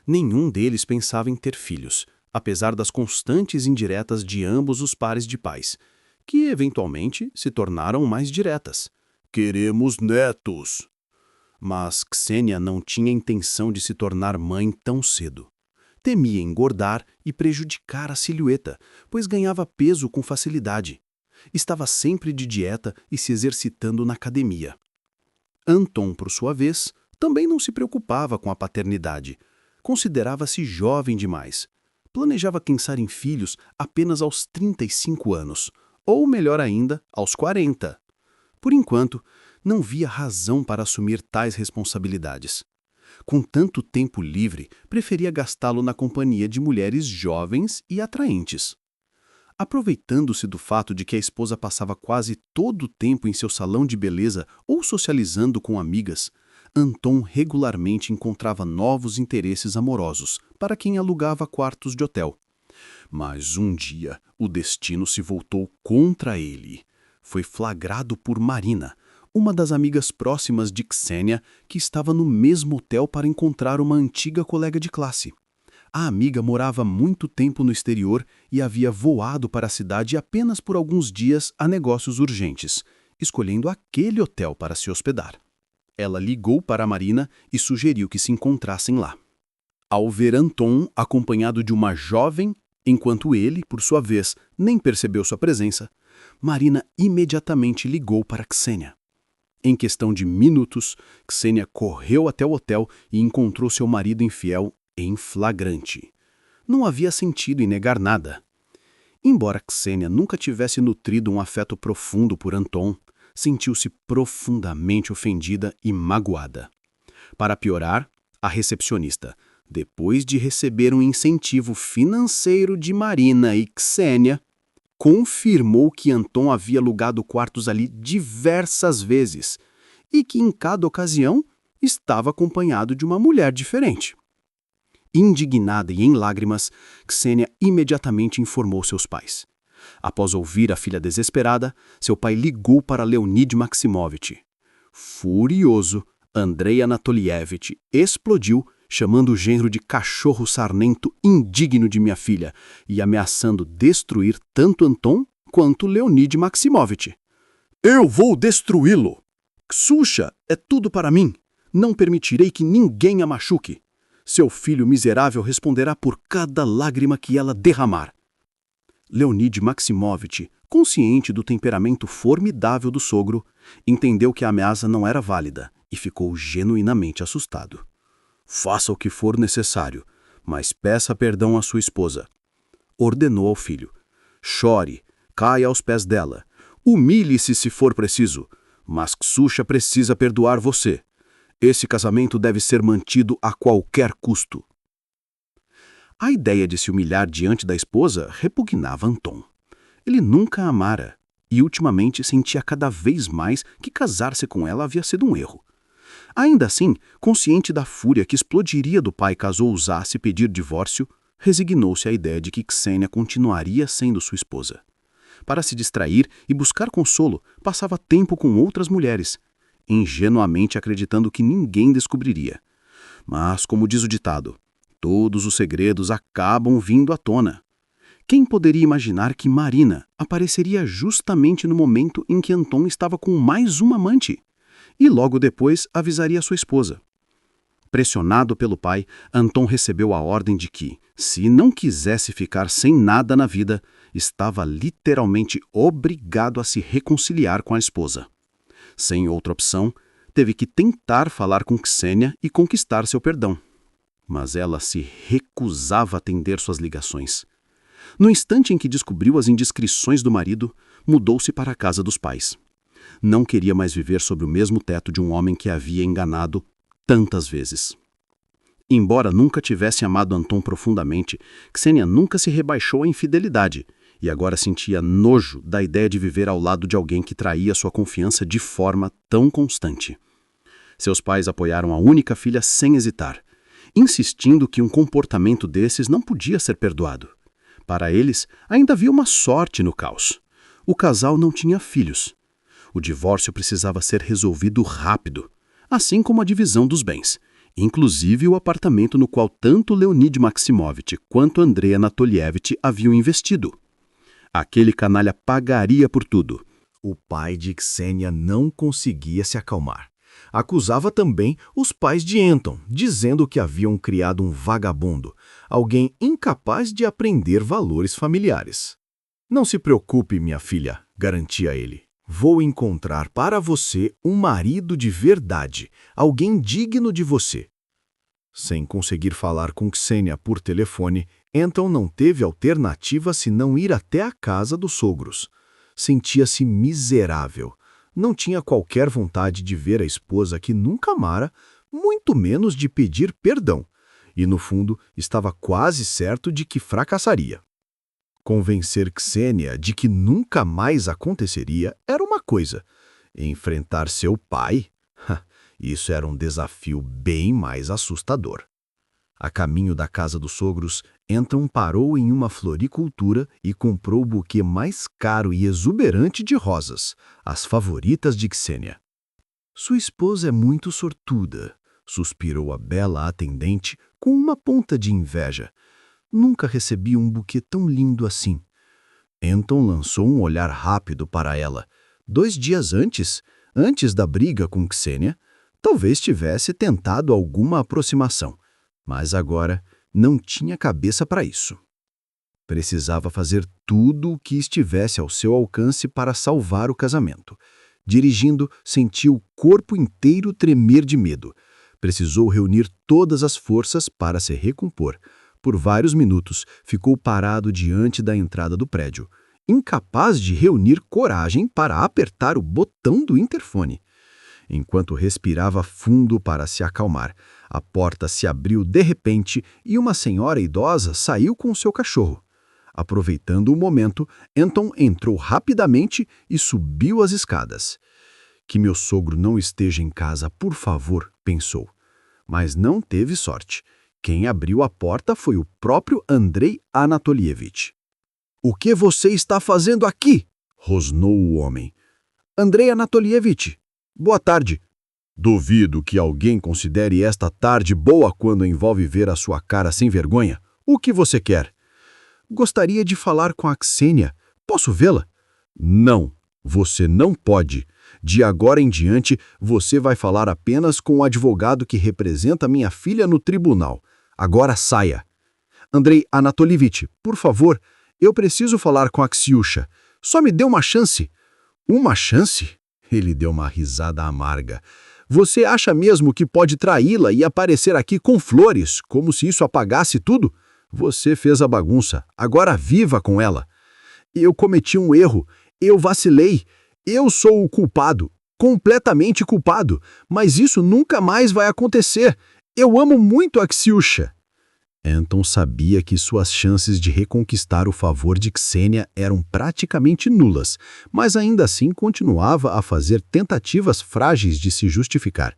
Nenhum deles pensava em ter filhos, apesar das constantes indiretas de ambos os pares de pais, que eventualmente se tornaram mais diretas. "Queremos netos." Mas Ksenia não tinha intenção de se tornar mãe tão cedo. Temia engordar e prejudicar a silhueta, pois ganhava peso com facilidade. Estava sempre de dieta e se exercitando na academia. Anton, por sua vez, também não se preocupava com a paternidade. Considerava-se jovem demais. Planejava pensar em filhos apenas aos 35 anos, ou melhor ainda, aos 40. Por enquanto, não via razão para assumir tais responsabilidades. Com tanto tempo livre, preferia gastá-lo na companhia de mulheres jovens e atraentes. Aproveitando-se do fato de que a esposa passava quase todo o tempo em seu salão de beleza ou socializando com amigas, Anton regularmente encontrava novos interesses amorosos para quem alugava quartos de hotel. Mas um dia, o destino se voltou contra ele. Foi flagrado por Marina, uma das amigas próximas de Ksenia, que estava no mesmo hotel para encontrar uma antiga colega de classe. A amiga morava muito tempo no exterior e havia voado para a cidade apenas por alguns dias a negócios urgentes, escolhendo aquele hotel para se hospedar. Ela ligou para Marina e sugeriu que se encontrassem lá. Ao ver Anton acompanhado de uma jovem, enquanto ele, por sua vez, nem percebeu sua presença, Marina imediatamente ligou para Ksenia. Em questão de minutos, Ksenia correu até o hotel e encontrou seu marido infiel em flagrante. Não havia sentido em negar nada. Embora Ksenia nunca tivesse nutrido um afeto profundo por Anton, sentiu-se profundamente ofendida e magoada. Para piorar, a recepcionista, depois de receber um incentivo financeiro de Marina e Ksenia, confirmou que Anton havia alugado quartos ali diversas vezes e que, em cada ocasião, estava acompanhado de uma mulher diferente. Indignada e em lágrimas, Ksenia imediatamente informou seus pais. Após ouvir a filha desesperada, seu pai ligou para Leonid Maximovich. Furioso, Andrei Anatolievich explodiu, chamando o genro de cachorro sarnento indigno de minha filha e ameaçando destruir tanto Anton quanto Leonid Maximovich. "Eu vou destruí-lo! Ksusha é tudo para mim! Não permitirei que ninguém a machuque! Seu filho miserável responderá por cada lágrima que ela derramar!" Leonid Maximovich, consciente do temperamento formidável do sogro, entendeu que a ameaça não era válida e ficou genuinamente assustado. "Faça o que for necessário, mas peça perdão à sua esposa", ordenou ao filho. "Chore, caia aos pés dela, humilhe-se se for preciso, mas Ksusha precisa perdoar você. Esse casamento deve ser mantido a qualquer custo." A ideia de se humilhar diante da esposa repugnava Anton. Ele nunca a amara e ultimamente sentia cada vez mais que casar-se com ela havia sido um erro. Ainda assim, consciente da fúria que explodiria do pai caso ousasse pedir divórcio, resignou-se à ideia de que Ksenia continuaria sendo sua esposa. Para se distrair e buscar consolo, passava tempo com outras mulheres, ingenuamente acreditando que ninguém descobriria. Mas, como diz o ditado, todos os segredos acabam vindo à tona. Quem poderia imaginar que Marina apareceria justamente no momento em que Anton estava com mais uma amante? E logo depois avisaria sua esposa. Pressionado pelo pai, Anton recebeu a ordem de que, se não quisesse ficar sem nada na vida, estava literalmente obrigado a se reconciliar com a esposa. Sem outra opção, teve que tentar falar com Ksenia e conquistar seu perdão. mas ela se recusava a atender suas ligações. No instante em que descobriu as indiscrições do marido, mudou-se para a casa dos pais. Não queria mais viver sob o mesmo teto de um homem que a havia enganado tantas vezes. Embora nunca tivesse amado Anton profundamente, Ksenia nunca se rebaixou à infidelidade e agora sentia nojo da ideia de viver ao lado de alguém que traía sua confiança de forma tão constante. Seus pais apoiaram a única filha sem hesitar, insistindo que um comportamento desses não podia ser perdoado. Para eles, ainda havia uma sorte no caos. O casal não tinha filhos. O divórcio precisava ser resolvido rápido, assim como a divisão dos bens, inclusive o apartamento no qual tanto Leonid Maximovich quanto Andrei Anatolievich haviam investido. Aquele canalha pagaria por tudo. O pai de Ksenia não conseguia se acalmar. Acusava também os pais de Anton, dizendo que haviam criado um vagabundo, alguém incapaz de aprender valores familiares. Não se preocupe, minha filha, garantia ele. Vou encontrar para você um marido de verdade, alguém digno de você. Sem conseguir falar com Ksenia por telefone, Anton não teve alternativa senão ir até a casa dos sogros. Sentia-se miserável. Não tinha qualquer vontade de ver a esposa que nunca amara, muito menos de pedir perdão, e no fundo estava quase certo de que fracassaria. Convencer Ksenia de que nunca mais aconteceria era uma coisa. Enfrentar seu pai? Isso era um desafio bem mais assustador. A caminho da casa dos sogros, Anton parou em uma floricultura e comprou o buquê mais caro e exuberante de rosas, as favoritas de Ksenia. Sua esposa é muito sortuda, suspirou a bela atendente com uma ponta de inveja. Nunca recebi um buquê tão lindo assim. Anton lançou um olhar rápido para ela. 2 dias antes da briga com Ksenia, talvez tivesse tentado alguma aproximação, mas agora não tinha cabeça para isso. Precisava fazer tudo o que estivesse ao seu alcance para salvar o casamento. Dirigindo, sentiu o corpo inteiro tremer de medo. Precisou reunir todas as forças para se recompor. Por vários minutos, ficou parado diante da entrada do prédio, incapaz de reunir coragem para apertar o botão do interfone. Enquanto respirava fundo para se acalmar, a porta se abriu de repente e uma senhora idosa saiu com seu cachorro. Aproveitando o momento, Anton entrou rapidamente e subiu as escadas. Que meu sogro não esteja em casa, por favor, pensou. Mas não teve sorte. Quem abriu a porta foi o próprio Andrei Anatolievich. — O que você está fazendo aqui? Rosnou o homem. — Andrei Anatolievich, boa tarde. Duvido que alguém considere esta tarde boa quando envolve ver a sua cara sem vergonha. O que você quer? Gostaria de falar com a Ksenia. Posso vê-la? Não, você não pode. De agora em diante, você vai falar apenas com o advogado que representa minha filha no tribunal. Agora saia. Andrei Anatolievich, por favor, eu preciso falar com a Ksiusha. Só me dê uma chance. Uma chance? Ele deu uma risada amarga. Você acha mesmo que pode traí-la e aparecer aqui com flores, como se isso apagasse tudo? Você fez a bagunça. Agora viva com ela. Eu cometi um erro. Eu vacilei. Eu sou o culpado. Completamente culpado. Mas isso nunca mais vai acontecer. Eu amo muito a Ksiusha. Anton sabia que suas chances de reconquistar o favor de Ksenia eram praticamente nulas, mas ainda assim continuava a fazer tentativas frágeis de se justificar.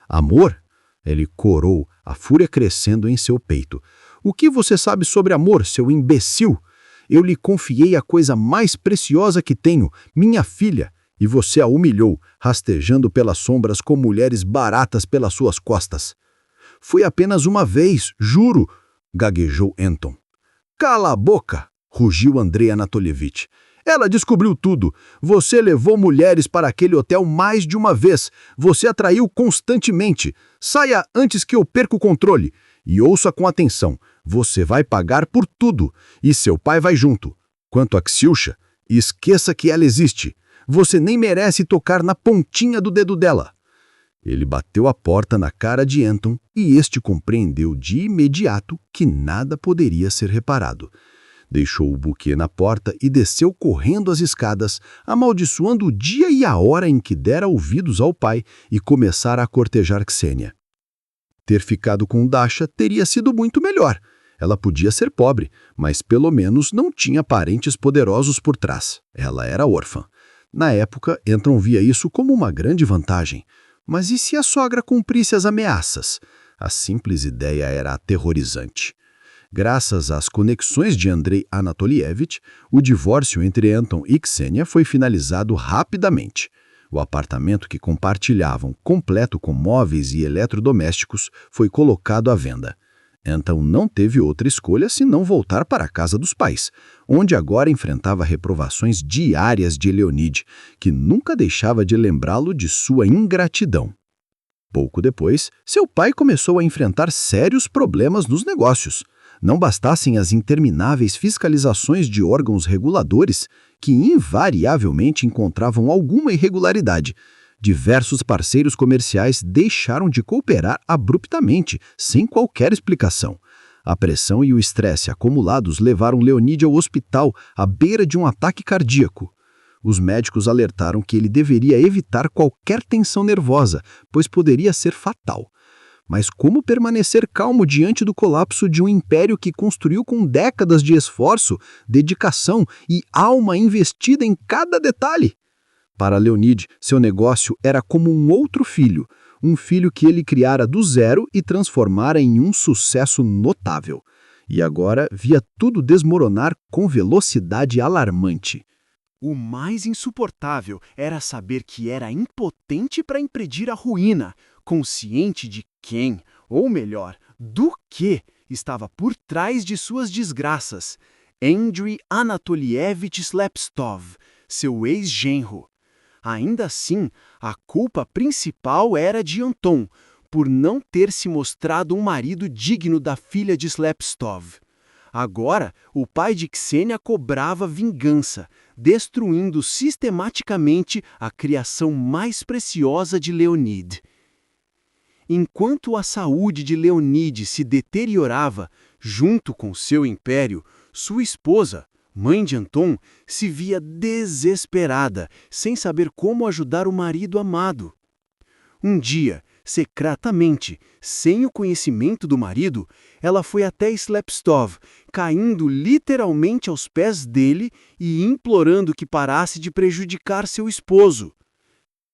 Amor? Ele corou, a fúria crescendo em seu peito. O que você sabe sobre amor, seu imbecil? Eu lhe confiei a coisa mais preciosa que tenho, minha filha, e você a humilhou, rastejando pelas sombras com mulheres baratas pelas suas costas. Foi apenas uma vez, juro, gaguejou Anton. Cala a boca, rugiu Andrei Anatolievich. Ela descobriu tudo. Você levou mulheres para aquele hotel mais de uma vez. Você a traiu constantemente. Saia antes que eu perca o controle. E ouça com atenção. Você vai pagar por tudo. E seu pai vai junto. Quanto a Ksiusha, esqueça que ela existe. Você nem merece tocar na pontinha do dedo dela. Ele bateu a porta na cara de Anton e este compreendeu de imediato que nada poderia ser reparado. Deixou o buquê na porta e desceu correndo as escadas, amaldiçoando o dia e a hora em que dera ouvidos ao pai e começara a cortejar Ksenia. Ter ficado com Dasha teria sido muito melhor. Ela podia ser pobre, mas pelo menos não tinha parentes poderosos por trás. Ela era órfã. Na época, Anton via isso como uma grande vantagem. Mas e se a sogra cumprisse as ameaças? A simples ideia era aterrorizante. Graças às conexões de Andrei Anatolievich, o divórcio entre Anton e Ksenia foi finalizado rapidamente. O apartamento que compartilhavam, completo com móveis e eletrodomésticos, foi colocado à venda. Anton não teve outra escolha senão voltar para a casa dos pais, onde agora enfrentava reprovações diárias de Leonid, que nunca deixava de lembrá-lo de sua ingratidão. Pouco depois, seu pai começou a enfrentar sérios problemas nos negócios. Não bastassem as intermináveis fiscalizações de órgãos reguladores, que invariavelmente encontravam alguma irregularidade. Diversos parceiros comerciais deixaram de cooperar abruptamente, sem qualquer explicação. A pressão e o estresse acumulados levaram Leonid ao hospital à beira de um ataque cardíaco. Os médicos alertaram que ele deveria evitar qualquer tensão nervosa, pois poderia ser fatal. Mas como permanecer calmo diante do colapso de um império que construiu com décadas de esforço, dedicação e alma investida em cada detalhe? Para Leonid, seu negócio era como um outro filho, um filho que ele criara do zero e transformara em um sucesso notável. E agora via tudo desmoronar com velocidade alarmante. O mais insuportável era saber que era impotente para impedir a ruína, consciente de quem, ou melhor, do que, estava por trás de suas desgraças. Andrei Anatolievich Slepstov, seu ex-genro. Ainda assim, a culpa principal era de Anton, por não ter se mostrado um marido digno da filha de Slepstov. Agora, o pai de Ksenia cobrava vingança, destruindo sistematicamente a criação mais preciosa de Leonid. Enquanto a saúde de Leonid se deteriorava, junto com seu império, sua esposa, mãe de Anton, se via desesperada, sem saber como ajudar o marido amado. Um dia, secretamente, sem o conhecimento do marido, ela foi até Slepstov, caindo literalmente aos pés dele e implorando que parasse de prejudicar seu esposo.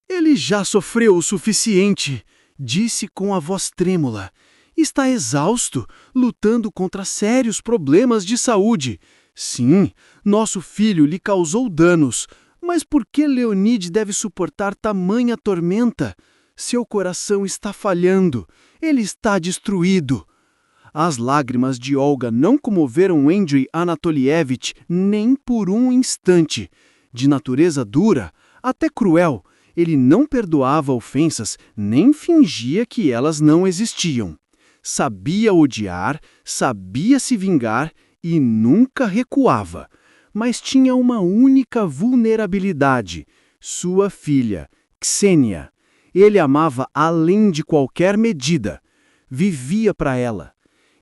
Ele já sofreu o suficiente, disse com a voz trêmula. Está exausto, lutando contra sérios problemas de saúde. Sim, nosso filho lhe causou danos, mas por que Leonid deve suportar tamanha tormenta? Seu coração está falhando, ele está destruído. As lágrimas de Olga não comoveram Andrei Anatolievich nem por um instante. De natureza dura, até cruel, ele não perdoava ofensas nem fingia que elas não existiam. Sabia odiar, sabia se vingar e nunca recuava. Mas tinha uma única vulnerabilidade: sua filha, Ksenia. Ele amava além de qualquer medida. Vivia para ela.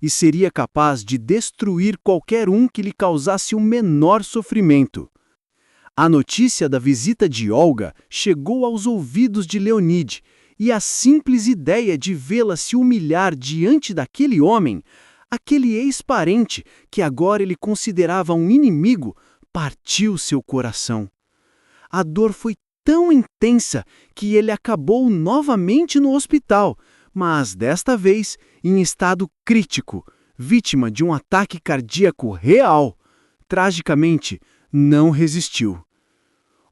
E seria capaz de destruir qualquer um que lhe causasse o menor sofrimento. A notícia da visita de Olga chegou aos ouvidos de Leonid, e a simples ideia de vê-la se humilhar diante daquele homem, aquele ex-parente que agora ele considerava um inimigo, partiu seu coração. A dor foi tão intensa que ele acabou novamente no hospital, mas desta vez em estado crítico, vítima de um ataque cardíaco real. Tragicamente, não resistiu.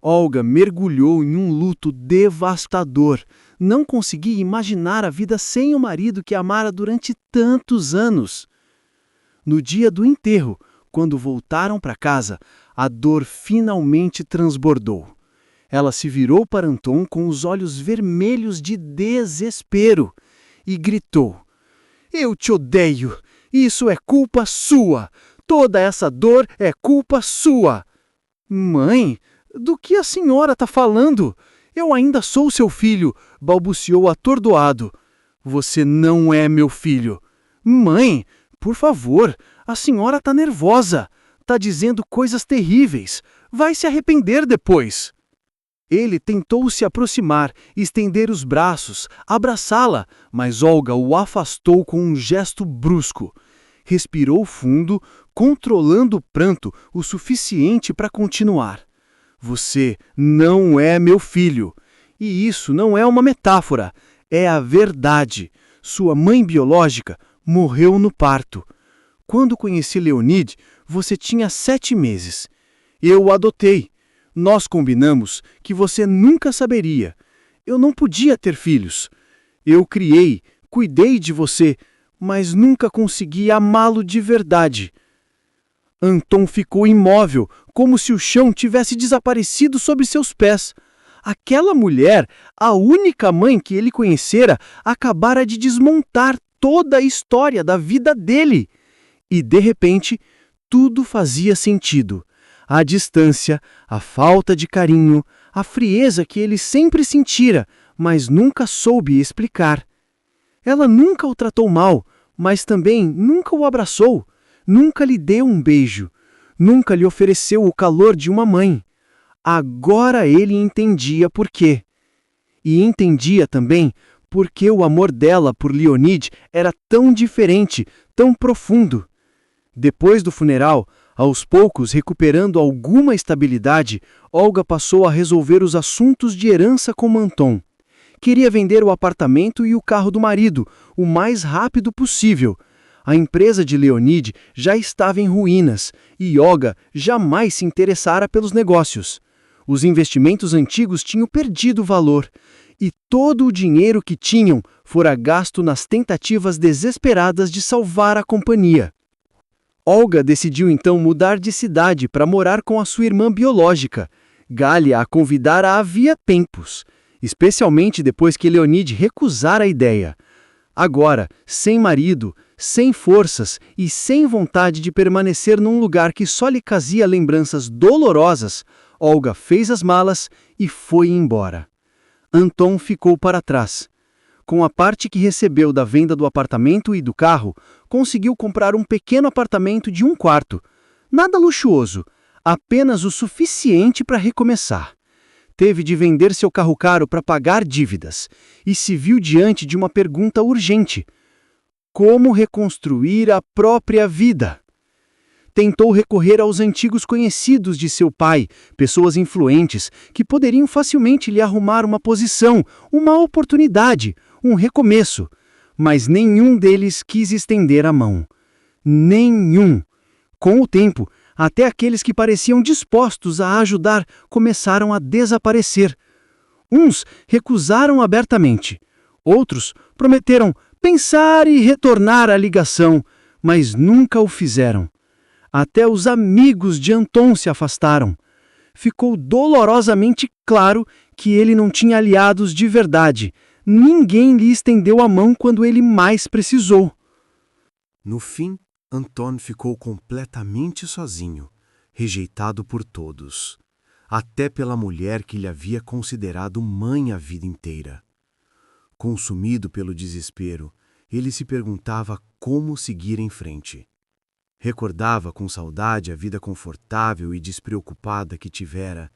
Olga mergulhou em um luto devastador. Não conseguia imaginar a vida sem o marido que amara durante tantos anos. No dia do enterro, quando voltaram para casa, a dor finalmente transbordou. Ela se virou para Anton com os olhos vermelhos de desespero e gritou: "Eu te odeio! Isso é culpa sua! Toda essa dor é culpa sua!" "Mãe, do que a senhora está falando? Eu ainda sou seu filho, balbuciou atordoado. Você não é meu filho. Mãe, por favor, a senhora tá nervosa. Tá dizendo coisas terríveis. Vai se arrepender depois. Ele tentou se aproximar, estender os braços, abraçá-la, mas Olga o afastou com um gesto brusco. Respirou fundo, controlando o pranto o suficiente para continuar. Você não é meu filho. E isso não é uma metáfora, é a verdade. Sua mãe biológica morreu no parto. Quando conheci Leonid, você tinha 7 meses. Eu o adotei. Nós combinamos que você nunca saberia. Eu não podia ter filhos. Eu criei, cuidei de você, mas nunca consegui amá-lo de verdade. Anton ficou imóvel, como se o chão tivesse desaparecido sob seus pés. Aquela mulher, a única mãe que ele conhecera, acabara de desmontar toda a história da vida dele. E, de repente, tudo fazia sentido. A distância, a falta de carinho, a frieza que ele sempre sentira, mas nunca soube explicar. Ela nunca o tratou mal, mas também nunca o abraçou, nunca lhe deu um beijo, nunca lhe ofereceu o calor de uma mãe. Agora ele entendia por quê. E entendia também por que o amor dela por Leonid era tão diferente, tão profundo. Depois do funeral, aos poucos recuperando alguma estabilidade, Olga passou a resolver os assuntos de herança com Anton. Queria vender o apartamento e o carro do marido, o mais rápido possível. A empresa de Leonid já estava em ruínas e Olga jamais se interessara pelos negócios. Os investimentos antigos tinham perdido valor e todo o dinheiro que tinham fora gasto nas tentativas desesperadas de salvar a companhia. Olga decidiu então mudar de cidade para morar com a sua irmã biológica. Gália a convidara havia tempos, especialmente depois que Leonid recusara a ideia. Agora, sem marido, sem forças e sem vontade de permanecer num lugar que só lhe trazia lembranças dolorosas, Olga fez as malas e foi embora. Anton ficou para trás. Com a parte que recebeu da venda do apartamento e do carro, conseguiu comprar um pequeno apartamento de 1 quarto. Nada luxuoso, apenas o suficiente para recomeçar. Teve de vender seu carro caro para pagar dívidas e se viu diante de uma pergunta urgente: como reconstruir a própria vida? Tentou recorrer aos antigos conhecidos de seu pai, pessoas influentes que poderiam facilmente lhe arrumar uma posição, uma oportunidade, um recomeço, mas nenhum deles quis estender a mão. Nenhum. Com o tempo, até aqueles que pareciam dispostos a ajudar começaram a desaparecer. Uns recusaram abertamente. Outros prometeram pensar e retornar à ligação, mas nunca o fizeram. Até os amigos de Anton se afastaram. Ficou dolorosamente claro que ele não tinha aliados de verdade. Ninguém lhe estendeu a mão quando ele mais precisou. No fim, Anton ficou completamente sozinho, rejeitado por todos, até pela mulher que lhe havia considerado mãe a vida inteira. Consumido pelo desespero, ele se perguntava como seguir em frente. Recordava com saudade a vida confortável e despreocupada que tivera,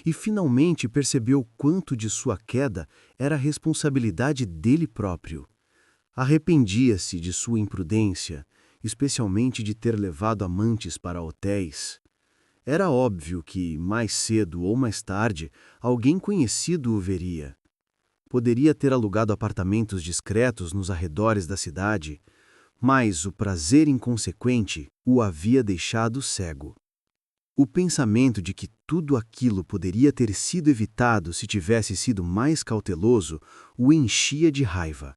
e finalmente percebeu quanto de sua queda era responsabilidade dele próprio. Arrependia-se de sua imprudência, especialmente de ter levado amantes para hotéis. Era óbvio que, mais cedo ou mais tarde, alguém conhecido o veria. Poderia ter alugado apartamentos discretos nos arredores da cidade, mas o prazer inconsequente o havia deixado cego. O pensamento de que tudo aquilo poderia ter sido evitado se tivesse sido mais cauteloso o enchia de raiva.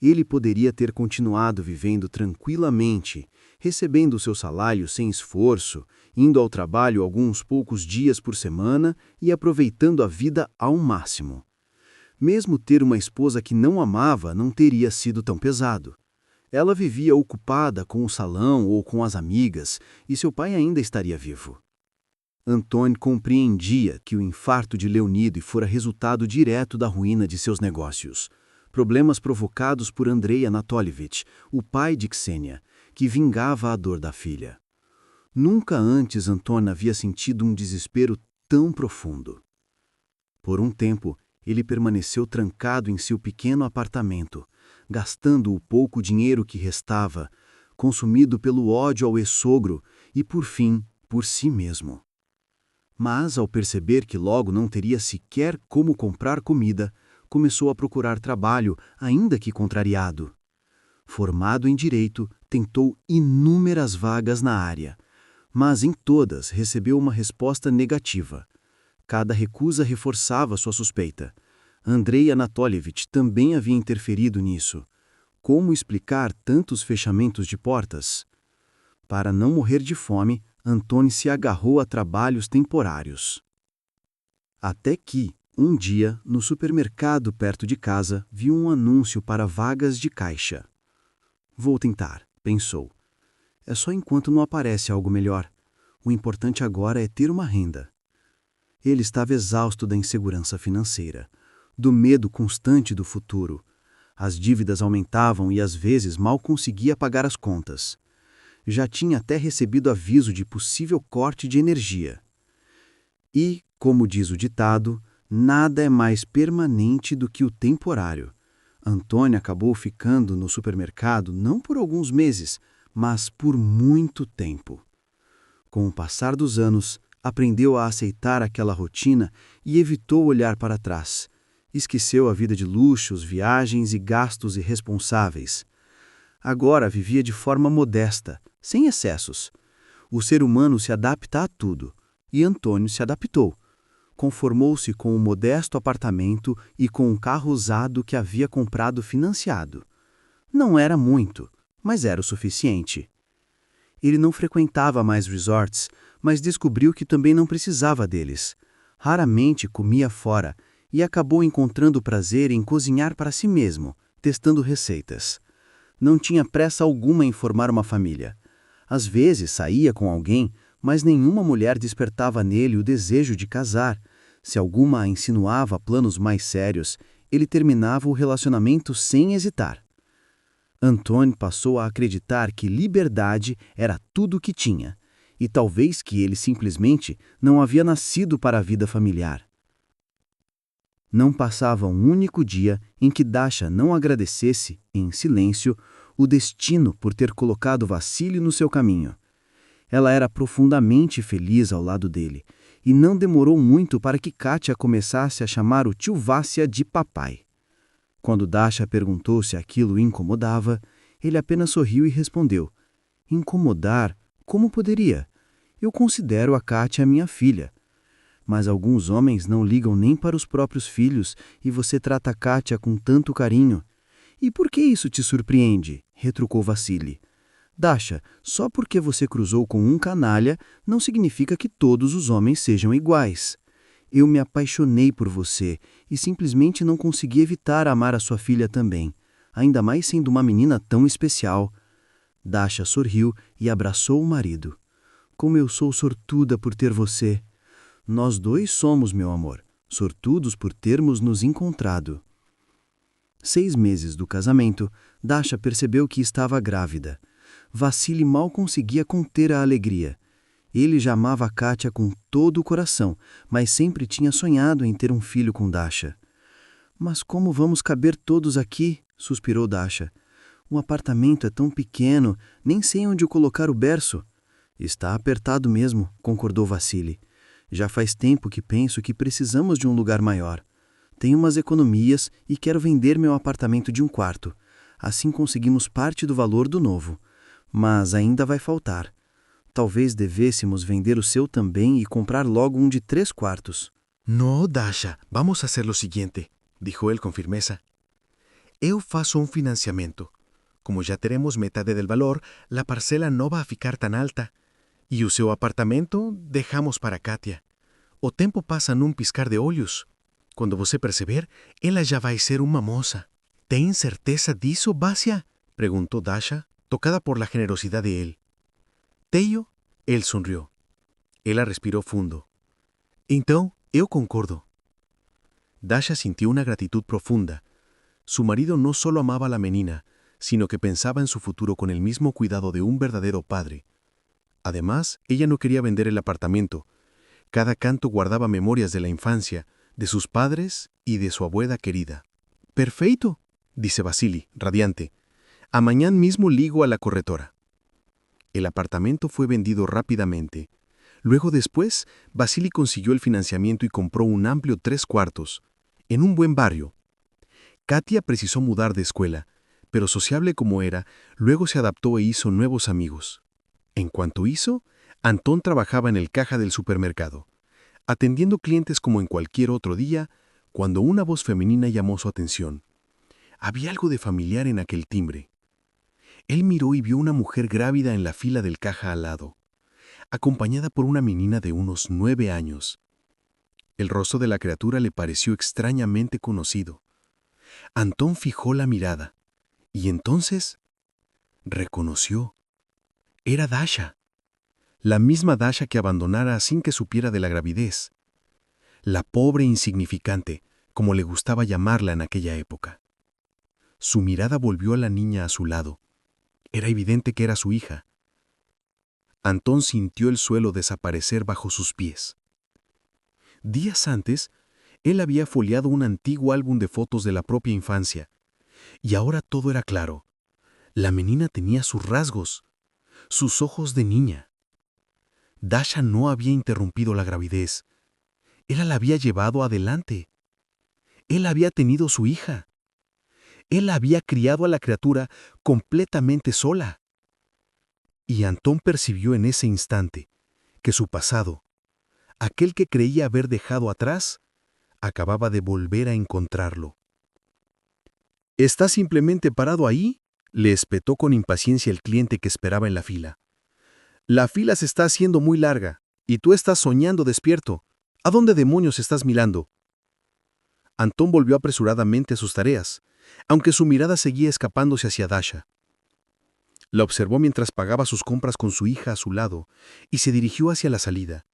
Ele poderia ter continuado vivendo tranquilamente, recebendo seu salário sem esforço, indo ao trabalho alguns poucos dias por semana e aproveitando a vida ao máximo. Mesmo ter uma esposa que não amava não teria sido tão pesado. Ela vivia ocupada com o salão ou com as amigas, e seu pai ainda estaria vivo. Antônio compreendia que o infarto de Leonide fora resultado direto da ruína de seus negócios. Problemas provocados por Andrei Anatolievich, o pai de Ksenia, que vingava a dor da filha. Nunca antes Antônio havia sentido um desespero tão profundo. Por um tempo, ele permaneceu trancado em seu pequeno apartamento, gastando o pouco dinheiro que restava, consumido pelo ódio ao ex-sogro e, por fim, por si mesmo. Mas, ao perceber que logo não teria sequer como comprar comida, começou a procurar trabalho, ainda que contrariado. Formado em direito, tentou inúmeras vagas na área, mas em todas recebeu uma resposta negativa. Cada recusa reforçava sua suspeita. Andrei Anatolievich também havia interferido nisso. Como explicar tantos fechamentos de portas? Para não morrer de fome, Antônio se agarrou a trabalhos temporários. Até que, um dia, no supermercado perto de casa, viu um anúncio para vagas de caixa. Vou tentar, pensou. É só enquanto não aparece algo melhor. O importante agora é ter uma renda. Ele estava exausto da insegurança financeira, do medo constante do futuro. As dívidas aumentavam e às vezes mal conseguia pagar as contas. Já tinha até recebido aviso de possível corte de energia. E, como diz o ditado, nada é mais permanente do que o temporário. Antônio acabou ficando no supermercado não por alguns meses, mas por muito tempo. Com o passar dos anos, aprendeu a aceitar aquela rotina e evitou olhar para trás. Esqueceu a vida de luxos, viagens e gastos irresponsáveis. Agora vivia de forma modesta, sem excessos. O ser humano se adapta a tudo, e Antônio se adaptou. Conformou-se com um modesto apartamento e com um carro usado que havia comprado financiado. Não era muito, mas era o suficiente. Ele não frequentava mais resorts, mas descobriu que também não precisava deles. Raramente comia fora e acabou encontrando prazer em cozinhar para si mesmo, testando receitas. Não tinha pressa alguma em formar uma família. Às vezes saía com alguém, mas nenhuma mulher despertava nele o desejo de casar. Se alguma insinuava planos mais sérios, ele terminava o relacionamento sem hesitar. Antônio passou a acreditar que liberdade era tudo o que tinha, e talvez que ele simplesmente não havia nascido para a vida familiar. Não passava um único dia em que Dasha não agradecesse, em silêncio, o destino por ter colocado Vassili no seu caminho. Ela era profundamente feliz ao lado dele, e não demorou muito para que Kátia começasse a chamar o tio Vassia de papai. Quando Dasha perguntou se aquilo o incomodava, ele apenas sorriu e respondeu: incomodar? Como poderia? Eu considero a Kátia minha filha. Mas alguns homens não ligam nem para os próprios filhos e você trata a Kátia com tanto carinho. E por que isso te surpreende? Retrucou Vassili. Dasha, só porque você cruzou com um canalha, não significa que todos os homens sejam iguais. Eu me apaixonei por você e simplesmente não consegui evitar amar a sua filha também, ainda mais sendo uma menina tão especial. Dasha sorriu e abraçou o marido. Como eu sou sortuda por ter você. Nós dois somos, meu amor, sortudos por termos nos encontrado. 6 meses do casamento, Dasha percebeu que estava grávida. Vassili mal conseguia conter a alegria. Ele já amava a Kátia com todo o coração, mas sempre tinha sonhado em ter um filho com Dasha. Mas como vamos caber todos aqui? Suspirou Dasha. O apartamento é tão pequeno, nem sei onde colocar o berço. Está apertado mesmo, concordou Vassili. Já faz tempo que penso que precisamos de um lugar maior. Tenho umas economias e quero vender meu apartamento de 1 quarto. Assim conseguimos parte do valor do novo. Mas ainda vai faltar. Talvez devêssemos vender o seu também e comprar logo um de 3 quartos. No, Dasha, vamos a hacer lo siguiente, dijo él con firmeza. Eu faço um financiamento. Como já teremos metade del valor, la parcela não vai ficar tan alta. E o seu apartamento dejamos para Kátia. O tempo passa num piscar de olhos. Quando você perceber, ela já vai ser uma moça. Tem certeza disso, Vassia? Perguntou Dasha, tocada por la generosidad de él. Teio, él sonrió. Ela respirou fundo. Então, eu concordo. Dasha sintió una gratitud profunda. Su marido no solo amaba a la menina, sino que pensaba en su futuro con el mismo cuidado de un verdadero padre. Además, ella no quería vender el apartamento. Cada canto guardaba memorias de la infancia, de sus padres y de su abuela querida. «Perfeito», dice Vasily, radiante. «Amañán mismo ligo a la corretora». El apartamento fue vendido rápidamente. Luego después, Vasily consiguió el financiamiento y compró un amplio 3 cuartos, en un buen barrio. Katia precisó mudar de escuela, pero sociable como era, luego se adaptó e hizo nuevos amigos. En cuanto hizo, Antón trabajaba en el caja del supermercado, atendiendo clientes como en cualquier otro día, cuando una voz femenina llamó su atención. Había algo de familiar en aquel timbre. Él miró y vio una mujer grávida en la fila del caja al lado, acompañada por una menina de unos 9 años. El rostro de la criatura le pareció extrañamente conocido. Antón fijó la mirada, y entonces reconoció. Era Dasha, la misma Dasha que abandonara sin que supiera de la gravidez. La pobre insignificante, como le gustaba llamarla en aquella época. Su mirada volvió a la niña a su lado. Era evidente que era su hija. Antón sintió el suelo desaparecer bajo sus pies. Días antes, él había foliado un antiguo álbum de fotos de la propia infancia, y ahora todo era claro. La menina tenía sus rasgos, sus ojos de niña. Dasha no había interrumpido la gravidez. Él la había llevado adelante. Él había tenido su hija. Él había criado a la criatura completamente sola. Y Antón percibió en ese instante que su pasado, aquel que creía haber dejado atrás, acababa de volver a encontrarlo. «¿Está simplemente parado ahí?», le espetó con impaciencia el cliente que esperaba en la fila. «La fila se está haciendo muy larga, y tú estás soñando despierto. ¿A dónde demonios estás mirando?». Antón volvió apresuradamente a sus tareas, aunque su mirada seguía escapándose hacia Dasha. La observó mientras pagaba sus compras con su hija a su lado y se dirigió hacia la salida.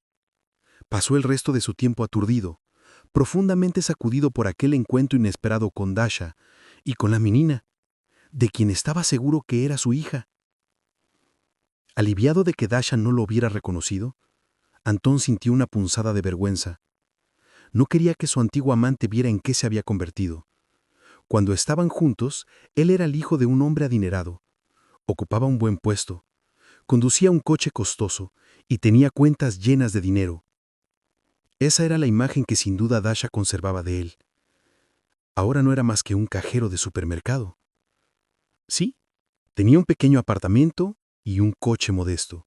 Pasó el resto de su tiempo aturdido, profundamente sacudido por aquel encuentro inesperado con Dasha y con la menina, de quien estaba seguro que era su hija. Aliviado de que Dasha no lo hubiera reconocido, Antón sintió una punzada de vergüenza. No quería que su antiguo amante viera en qué se había convertido. Cuando estaban juntos, él era el hijo de un hombre adinerado. Ocupaba un buen puesto, conducía un coche costoso y tenía cuentas llenas de dinero. Esa era la imagen que sin duda Dasha conservaba de él. Ahora no era más que un cajero de supermercado. Sí, tenía un pequeño apartamento y un coche modesto.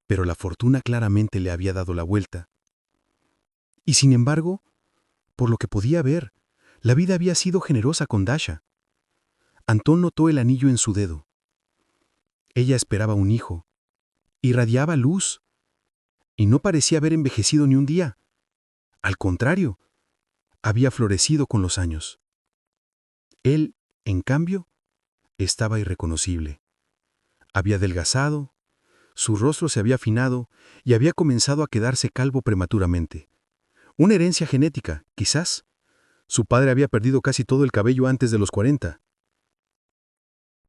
Pero la fortuna claramente le había dado la vuelta. Y sin embargo, por lo que podía ver, la vida había sido generosa con Dasha. Antón notó el anillo en su dedo. Ella esperaba un hijo. Irradiaba luz. Y no parecía haber envejecido ni un día. Al contrario, había florecido con los años. Él, en cambio, estaba irreconocible. Había adelgazado, su rostro se había afinado y había comenzado a quedarse calvo prematuramente. Una herencia genética, quizás. Su padre había perdido casi todo el cabello antes de los 40.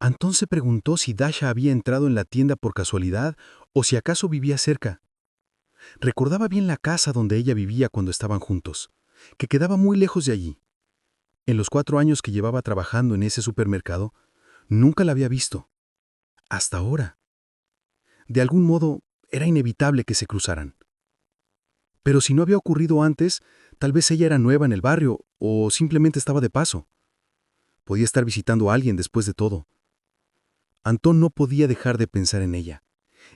Antón se preguntó si Dasha había entrado en la tienda por casualidad o si acaso vivía cerca. Recordaba bien la casa donde ella vivía cuando estaban juntos, que quedaba muy lejos de allí. En los 4 años que llevaba trabajando en ese supermercado, nunca la había visto. Hasta ahora. De algún modo, era inevitable que se cruzaran. Pero si no había ocurrido antes, tal vez ella era nueva en el barrio o simplemente estaba de paso. Podía estar visitando a alguien después de todo. Antón no podía dejar de pensar en ella,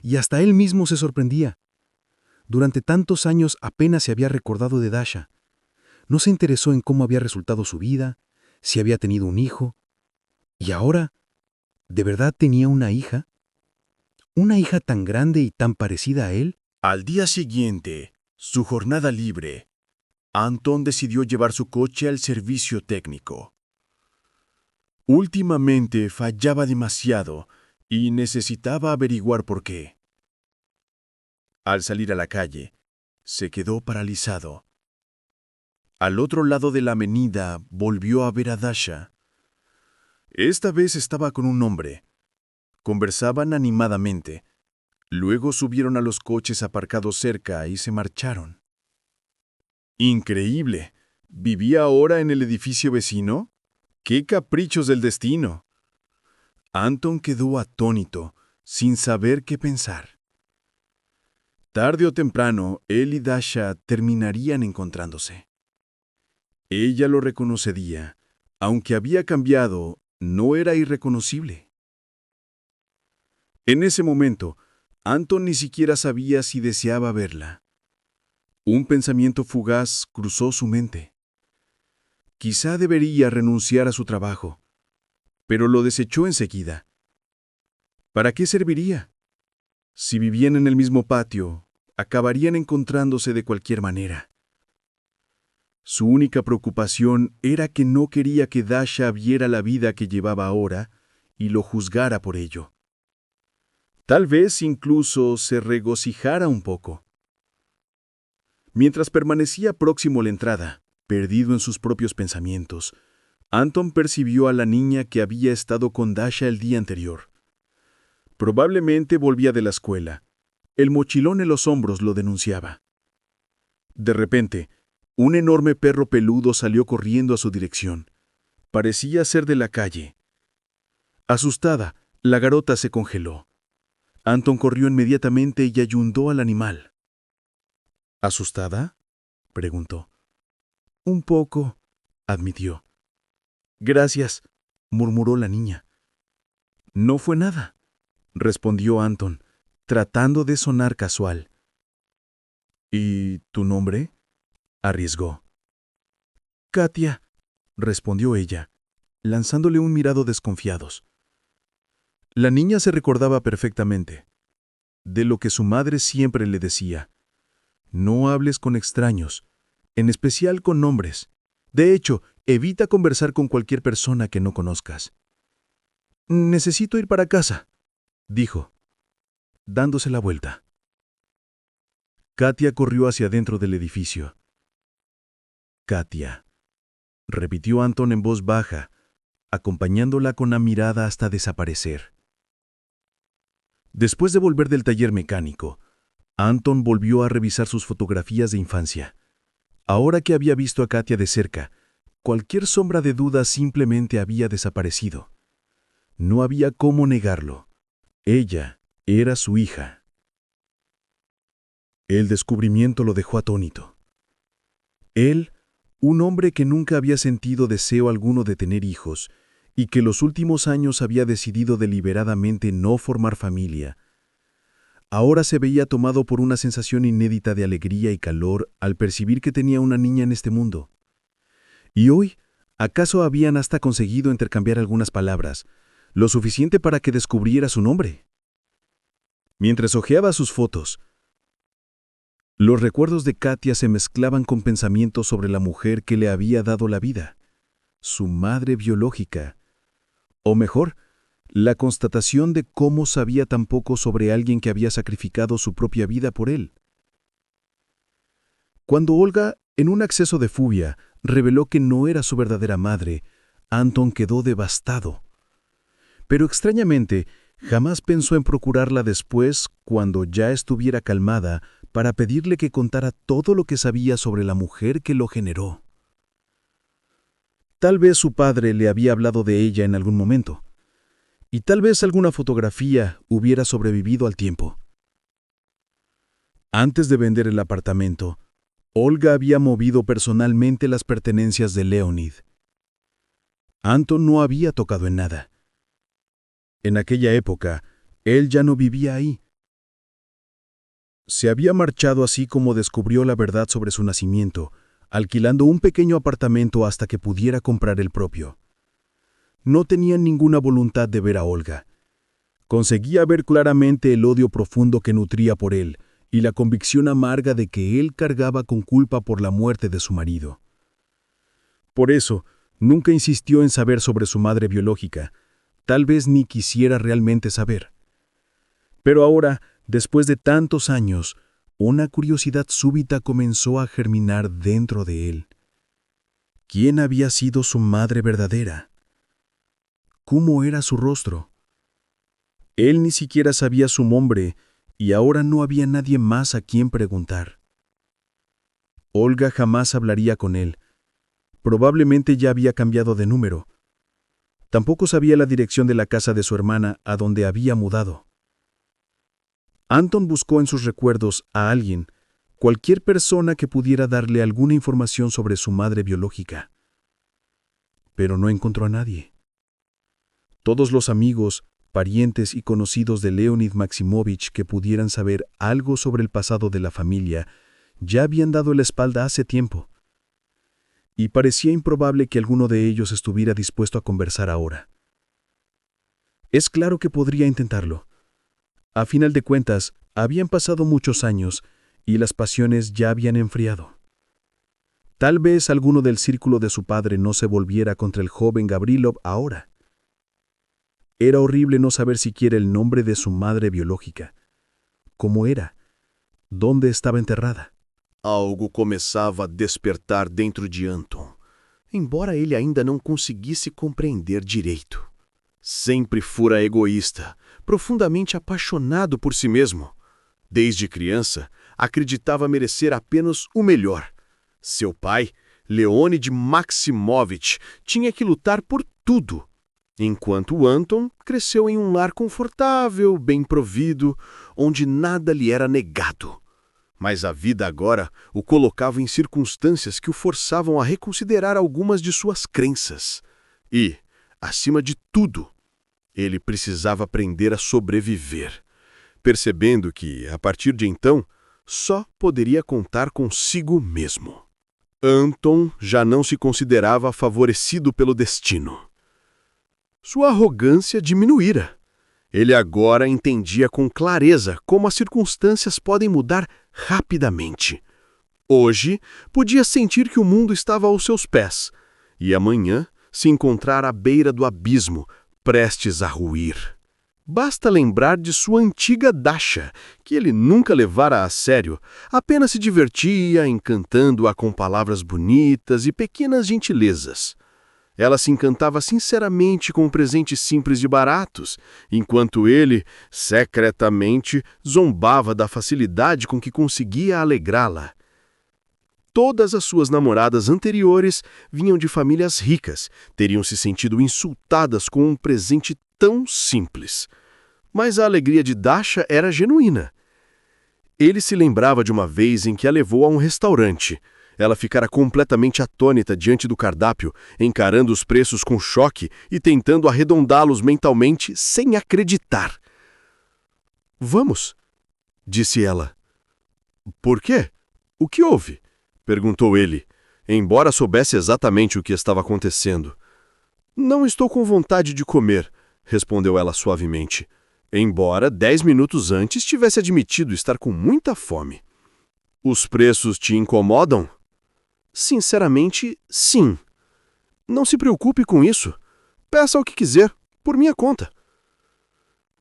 y hasta él mismo se sorprendía. Durante tantos años apenas se había recordado de Dasha. No se interesó en cómo había resultado su vida, si había tenido un hijo. Y ahora, ¿de verdad tenía una hija? ¿Una hija tan grande y tan parecida a él? Al día siguiente, su jornada libre, Antón decidió llevar su coche al servicio técnico. Últimamente fallaba demasiado y necesitaba averiguar por qué. Al salir a la calle, se quedó paralizado. Al otro lado de la avenida volvió a ver a Dasha. Esta vez estaba con un hombre. Conversaban animadamente. Luego subieron a los coches aparcados cerca y se marcharon. ¡Increíble! ¿Vivía ahora en el edificio vecino? ¡Qué caprichos del destino! Anton quedó atónito, sin saber qué pensar. Tarde o temprano, él y Dasha terminarían encontrándose. Ella lo reconocería. Aunque había cambiado, no era irreconocible. En ese momento, Anton ni siquiera sabía si deseaba verla. Un pensamiento fugaz cruzó su mente. Quizá debería renunciar a su trabajo, pero lo desechó enseguida. ¿Para qué serviría? Si vivían en el mismo patio, acabarían encontrándose de cualquier manera. Su única preocupación era que no quería que Dasha viera la vida que llevaba ahora y lo juzgara por ello. Tal vez incluso se regocijara un poco. Mientras permanecía próximo a la entrada, perdido en sus propios pensamientos, Anton percibió a la niña que había estado con Dasha el día anterior. Probablemente volvía de la escuela. El mochilón en los hombros lo denunciaba. De repente, un enorme perro peludo salió corriendo a su dirección. Parecía ser de la calle. Asustada, la garota se congeló. Anton corrió inmediatamente y ayuntó al animal. ¿Asustada?, preguntó. Un poco, admitió. Gracias, murmuró la niña. No fue nada, respondió Anton, tratando de sonar casual. ¿Y tu nombre?, arriesgó. Katia, respondió ella, lanzándole un mirado desconfiados. La niña se recordaba perfectamente de lo que su madre siempre le decía. No hables con extraños, en especial con hombres. De hecho, evita conversar con cualquier persona que no conozcas. Necesito ir para casa, dijo, dándose la vuelta. Katia corrió hacia adentro del edificio. Katia, repitió Anton en voz baja, acompañándola con la mirada hasta desaparecer. Después de volver del taller mecánico, Anton volvió a revisar sus fotografías de infancia. Ahora que había visto a Katia de cerca, cualquier sombra de duda simplemente había desaparecido. No había cómo negarlo. Ella era su hija. El descubrimiento lo dejó atónito. Él, un hombre que nunca había sentido deseo alguno de tener hijos y que los últimos años había decidido deliberadamente no formar familia, ahora se veía tomado por una sensación inédita de alegría y calor al percibir que tenía una niña en este mundo. Y hoy, ¿acaso habían hasta conseguido intercambiar algunas palabras, lo suficiente para que descubriera su nombre? Mientras hojeaba sus fotos, los recuerdos de Katia se mezclaban con pensamientos sobre la mujer que le había dado la vida, su madre biológica, o mejor, la constatación de cómo sabía tan poco sobre alguien que había sacrificado su propia vida por él. Cuando Olga, en un acceso de furia, reveló que no era su verdadera madre, Anton quedó devastado. Pero extrañamente, jamás pensó en procurarla después, cuando ya estuviera calmada, para pedirle que contara todo lo que sabía sobre la mujer que lo generó. Tal vez su padre le había hablado de ella en algún momento, y tal vez alguna fotografía hubiera sobrevivido al tiempo. Antes de vender el apartamento, Olga había movido personalmente las pertenencias de Leonid. Anton no había tocado en nada. En aquella época, él ya no vivía ahí. Se había marchado así como descubrió la verdad sobre su nacimiento, alquilando un pequeño apartamento hasta que pudiera comprar el propio. No tenía ninguna voluntad de ver a Olga. Conseguía ver claramente el odio profundo que nutría por él y la convicción amarga de que él cargaba con culpa por la muerte de su marido. Por eso, nunca insistió en saber sobre su madre biológica, tal vez ni quisiera realmente saber. Pero ahora, después de tantos años, una curiosidad súbita comenzó a germinar dentro de él. ¿Quién había sido su madre verdadera? ¿Cómo era su rostro? Él ni siquiera sabía su nombre y ahora no había nadie más a quien preguntar. Olga jamás hablaría con él. Probablemente ya había cambiado de número. Tampoco sabía la dirección de la casa de su hermana a donde había mudado. Anton buscó en sus recuerdos a alguien, cualquier persona que pudiera darle alguna información sobre su madre biológica. Pero no encontró a nadie. Todos los amigos, parientes y conocidos de Leonid Maximovich que pudieran saber algo sobre el pasado de la familia ya habían dado la espalda hace tiempo. Y parecía improbable que alguno de ellos estuviera dispuesto a conversar ahora. Es claro que podría intentarlo. A final de cuentas, habían pasado muchos años y las pasiones ya habían enfriado. Tal vez alguno del círculo de su padre no se volviera contra el joven Gavrilov ahora. Era horrible no saber siquiera el nombre de su madre biológica. ¿Cómo era? ¿Dónde estaba enterrada? Algo começava a despertar dentro de Anton, embora ele ainda não conseguisse compreender direito. Sempre fora egoísta, profundamente apaixonado por si mesmo. Desde criança, acreditava merecer apenas o melhor. Seu pai, Leonid Maximovich, tinha que lutar por tudo, enquanto Anton cresceu em um lar confortável, bem provido, onde nada lhe era negado. Mas a vida agora o colocava em circunstâncias que o forçavam a reconsiderar algumas de suas crenças. E, acima de tudo, ele precisava aprender a sobreviver, percebendo que, a partir de então, só poderia contar consigo mesmo. Anton já não se considerava favorecido pelo destino. Sua arrogância diminuíra. Ele agora entendia com clareza como as circunstâncias podem mudar rapidamente. Hoje, podia sentir que o mundo estava aos seus pés, e amanhã se encontrar à beira do abismo, prestes a ruir. Basta lembrar de sua antiga Dasha, que ele nunca levara a sério, apenas se divertia encantando-a com palavras bonitas e pequenas gentilezas. Ela se encantava sinceramente com presentes simples e baratos, enquanto ele, secretamente, zombava da facilidade com que conseguia alegrá-la. Todas as suas namoradas anteriores vinham de famílias ricas, teriam se sentido insultadas com um presente tão simples. Mas a alegria de Dasha era genuína. Ele se lembrava de uma vez em que a levou a um restaurante. Ela ficara completamente atônita diante do cardápio, encarando os preços com choque e tentando arredondá-los mentalmente sem acreditar. "Vamos", disse ela. "Por quê? O que houve?" perguntou ele, embora soubesse exatamente o que estava acontecendo. "Não estou com vontade de comer", respondeu ela suavemente, embora 10 minutos antes tivesse admitido estar com muita fome. "Os preços te incomodam?" "Sinceramente, sim." "Não se preocupe com isso. Peça o que quiser, por minha conta."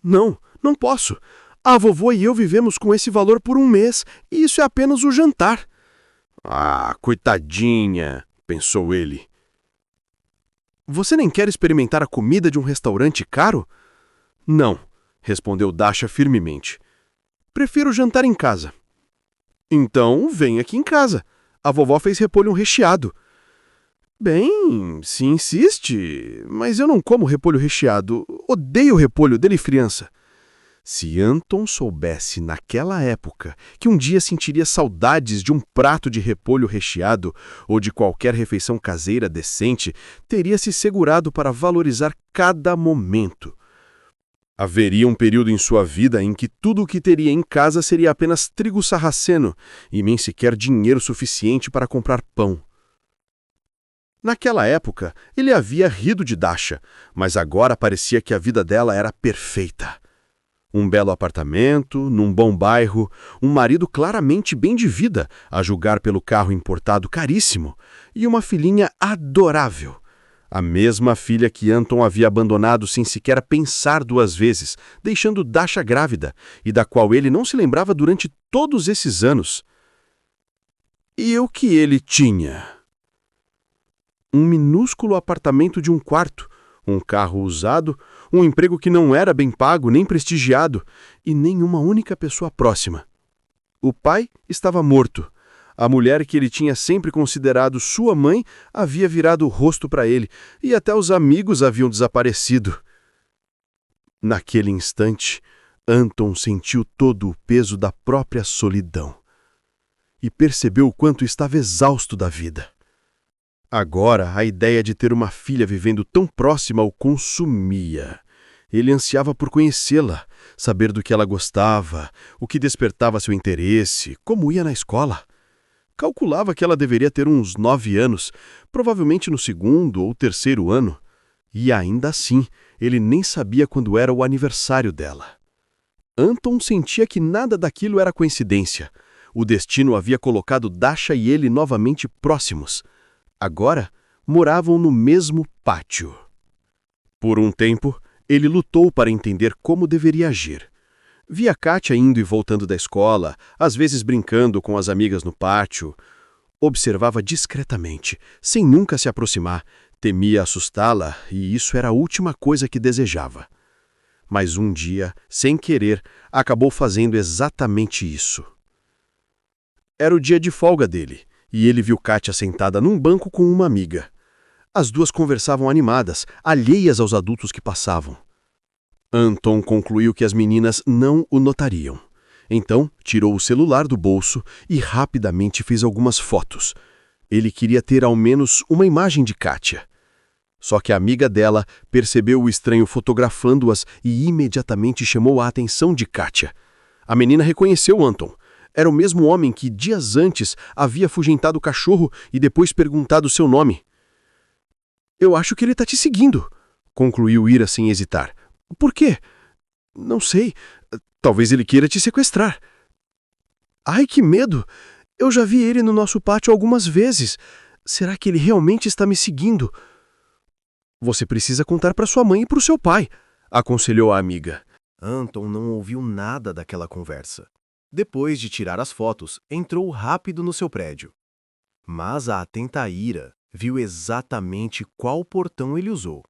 "Não, não posso. A vovó e eu vivemos com esse valor por um mês, e isso é apenas o jantar." "Ah, coitadinha", pensou ele. "Você nem quer experimentar a comida de um restaurante caro?" "Não", respondeu Dasha firmemente. "Prefiro jantar em casa." "Então, vem aqui em casa. A vovó fez repolho recheado." "Bem, se insiste, mas eu não como repolho recheado. Odeio repolho, dele criança." Se Anton soubesse naquela época que um dia sentiria saudades de um prato de repolho recheado ou de qualquer refeição caseira decente, teria se segurado para valorizar cada momento. Haveria um período em sua vida em que tudo o que teria em casa seria apenas trigo sarraceno e nem sequer dinheiro suficiente para comprar pão. Naquela época, ele havia rido de Dasha, mas agora parecia que a vida dela era perfeita. Um belo apartamento, num bom bairro, um marido claramente bem de vida, a julgar pelo carro importado caríssimo, e uma filhinha adorável. A mesma filha que Anton havia abandonado sem sequer pensar 2 vezes, deixando Dasha grávida, e da qual ele não se lembrava durante todos esses anos. E o que ele tinha? Um minúsculo apartamento de 1 quarto, um carro usado, um emprego que não era bem pago nem prestigiado, e nenhuma única pessoa próxima. O pai estava morto. A mulher que ele tinha sempre considerado sua mãe havia virado o rosto para ele, e até os amigos haviam desaparecido. Naquele instante, Anton sentiu todo o peso da própria solidão e percebeu o quanto estava exausto da vida. Agora, a ideia de ter uma filha vivendo tão próxima o consumia. Ele ansiava por conhecê-la, saber do que ela gostava, o que despertava seu interesse, como ia na escola. Calculava que ela deveria ter uns 9 anos, provavelmente no 2º ou 3º ano. E ainda assim, ele nem sabia quando era o aniversário dela. Anton sentia que nada daquilo era coincidência. O destino havia colocado Dasha e ele novamente próximos. Agora, moravam no mesmo pátio. Por um tempo, ele lutou para entender como deveria agir. Via Katia indo e voltando da escola, às vezes brincando com as amigas no pátio. Observava discretamente, sem nunca se aproximar, temia assustá-la e isso era a última coisa que desejava. Mas um dia, sem querer, acabou fazendo exatamente isso. Era o dia de folga dele, e ele viu Katia sentada num banco com uma amiga. As duas conversavam animadas, alheias aos adultos que passavam. Anton concluiu que as meninas não o notariam. Então, tirou o celular do bolso e rapidamente fez algumas fotos. Ele queria ter ao menos uma imagem de Katia. Só que a amiga dela percebeu o estranho fotografando-as e imediatamente chamou a atenção de Katia. A menina reconheceu Anton. Era o mesmo homem que, dias antes, havia afugentado o cachorro e depois perguntado seu nome. "Eu acho que ele está te seguindo", concluiu Ira sem hesitar. "Por quê?" "Não sei. Talvez ele queira te sequestrar." "Ai, que medo! Eu já vi ele no nosso pátio algumas vezes. Será que ele realmente está me seguindo?" "Você precisa contar para sua mãe e para o seu pai", aconselhou a amiga. Anton não ouviu nada daquela conversa. Depois de tirar as fotos, entrou rápido no seu prédio. Mas a atenta Ira viu exatamente qual portão ele usou.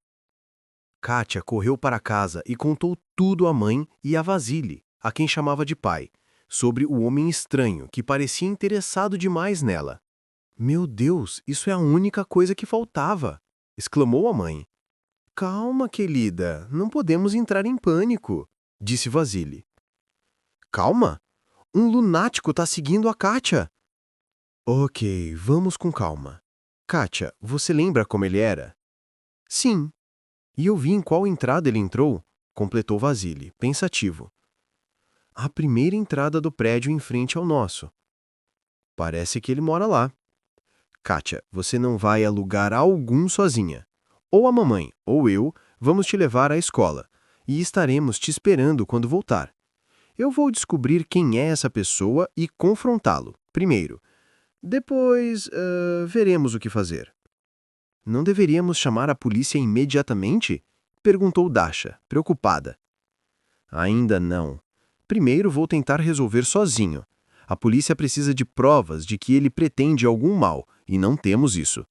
Katia correu para casa e contou tudo à mãe e a Vasily, a quem chamava de pai, sobre o homem estranho que parecia interessado demais nela. "Meu Deus, isso é a única coisa que faltava!" exclamou a mãe. "Calma, querida, não podemos entrar em pânico", disse Vasily. "Calma? Um lunático está seguindo a Katia." "Ok, vamos com calma. Katia, você lembra como ele era?" "Sim. E eu vi em qual entrada ele entrou", completou Vasily, pensativo. "A primeira entrada do prédio em frente ao nosso. Parece que ele mora lá. Katia, você não vai a lugar algum sozinha. Ou a mamãe, ou eu, vamos te levar à escola, e estaremos te esperando quando voltar. Eu vou descobrir quem é essa pessoa e confrontá-lo, primeiro. Depois, veremos o que fazer." "Não deveríamos chamar a polícia imediatamente?" perguntou Dasha, preocupada. "Ainda não. Primeiro vou tentar resolver sozinho. A polícia precisa de provas de que ele pretende algum mal, e não temos isso.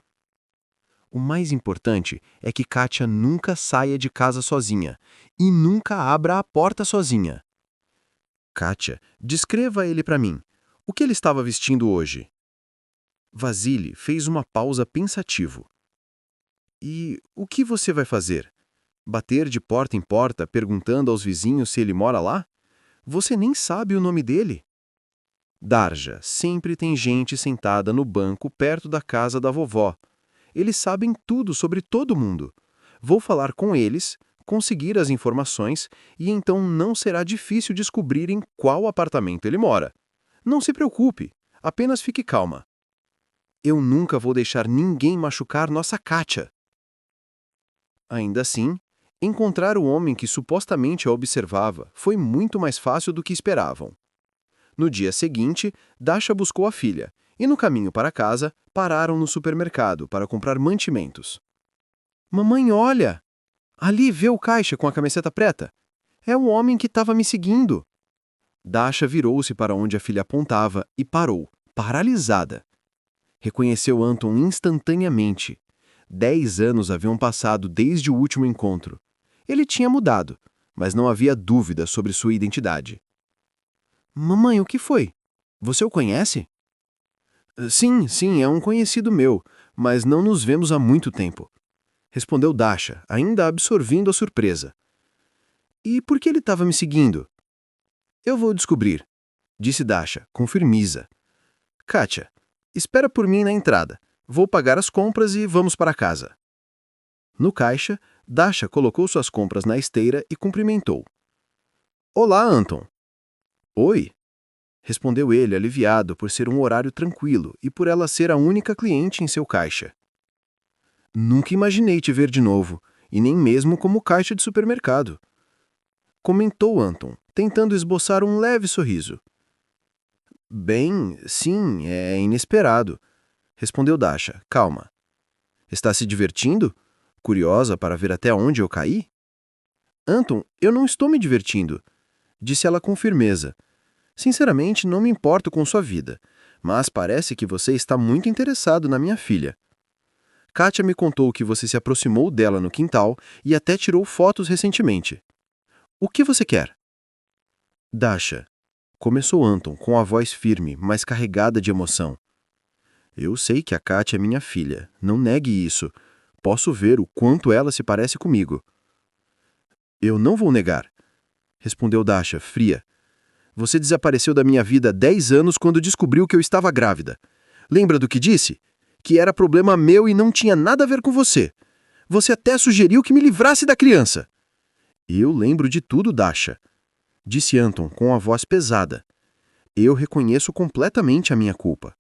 O mais importante é que Katia nunca saia de casa sozinha, e nunca abra a porta sozinha." "Katia, descreva ele para mim. O que ele estava vestindo hoje?" Vasily fez uma pausa pensativo. "E o que você vai fazer? Bater de porta em porta perguntando aos vizinhos se ele mora lá? Você nem sabe o nome dele." "Darja, sempre tem gente sentada no banco perto da casa da vovó. Eles sabem tudo sobre todo mundo. Vou falar com eles, conseguir as informações e então não será difícil descobrir em qual apartamento ele mora. Não se preocupe, apenas fique calma. Eu nunca vou deixar ninguém machucar nossa Katia." Ainda assim, encontrar o homem que supostamente a observava foi muito mais fácil do que esperavam. No dia seguinte, Dasha buscou a filha, e no caminho para casa, pararam no supermercado para comprar mantimentos. Mamãe, olha! Ali vê o caixa com a camiseta preta. É o homem que estava me seguindo. Dasha virou-se para onde a filha apontava e parou, paralisada. Reconheceu Anton instantaneamente. 10 anos haviam passado desde o último encontro. Ele tinha mudado, mas não havia dúvida sobre sua identidade. Mamãe, o que foi? Você o conhece? Sim, é um conhecido meu, mas não nos vemos há muito tempo. Respondeu Dasha, ainda absorvendo a surpresa. E por que ele estava me seguindo? Eu vou descobrir, disse Dasha, com firmeza. Kátia, espera por mim na entrada. Vou pagar as compras e vamos para casa. No caixa, Dasha colocou suas compras na esteira e cumprimentou. Olá, Anton. Oi, respondeu ele, aliviado por ser um horário tranquilo e por ela ser a única cliente em seu caixa. Nunca imaginei te ver de novo, e nem mesmo como caixa de supermercado. Comentou Anton, tentando esboçar um leve sorriso. Bem, sim, é inesperado, respondeu Dasha, calma. Está se divertindo? Curiosa para ver até onde eu caí? Anton, eu não estou me divertindo, disse ela com firmeza. Sinceramente, não me importo com sua vida, mas parece que você está muito interessado na minha filha. Kátia me contou que você se aproximou dela no quintal e até tirou fotos recentemente. O que você quer? Dasha, começou Anton com a voz firme, mas carregada de emoção. Eu sei que a Kátia é minha filha, não negue isso. Posso ver o quanto ela se parece comigo. Eu não vou negar, respondeu Dasha, fria. Você desapareceu da minha vida há 10 anos quando descobriu que eu estava grávida. Lembra do que disse? Que era problema meu e não tinha nada a ver com você. Você até sugeriu que me livrasse da criança. Eu lembro de tudo, Dasha, disse Anton com a voz pesada. Eu reconheço completamente a minha culpa.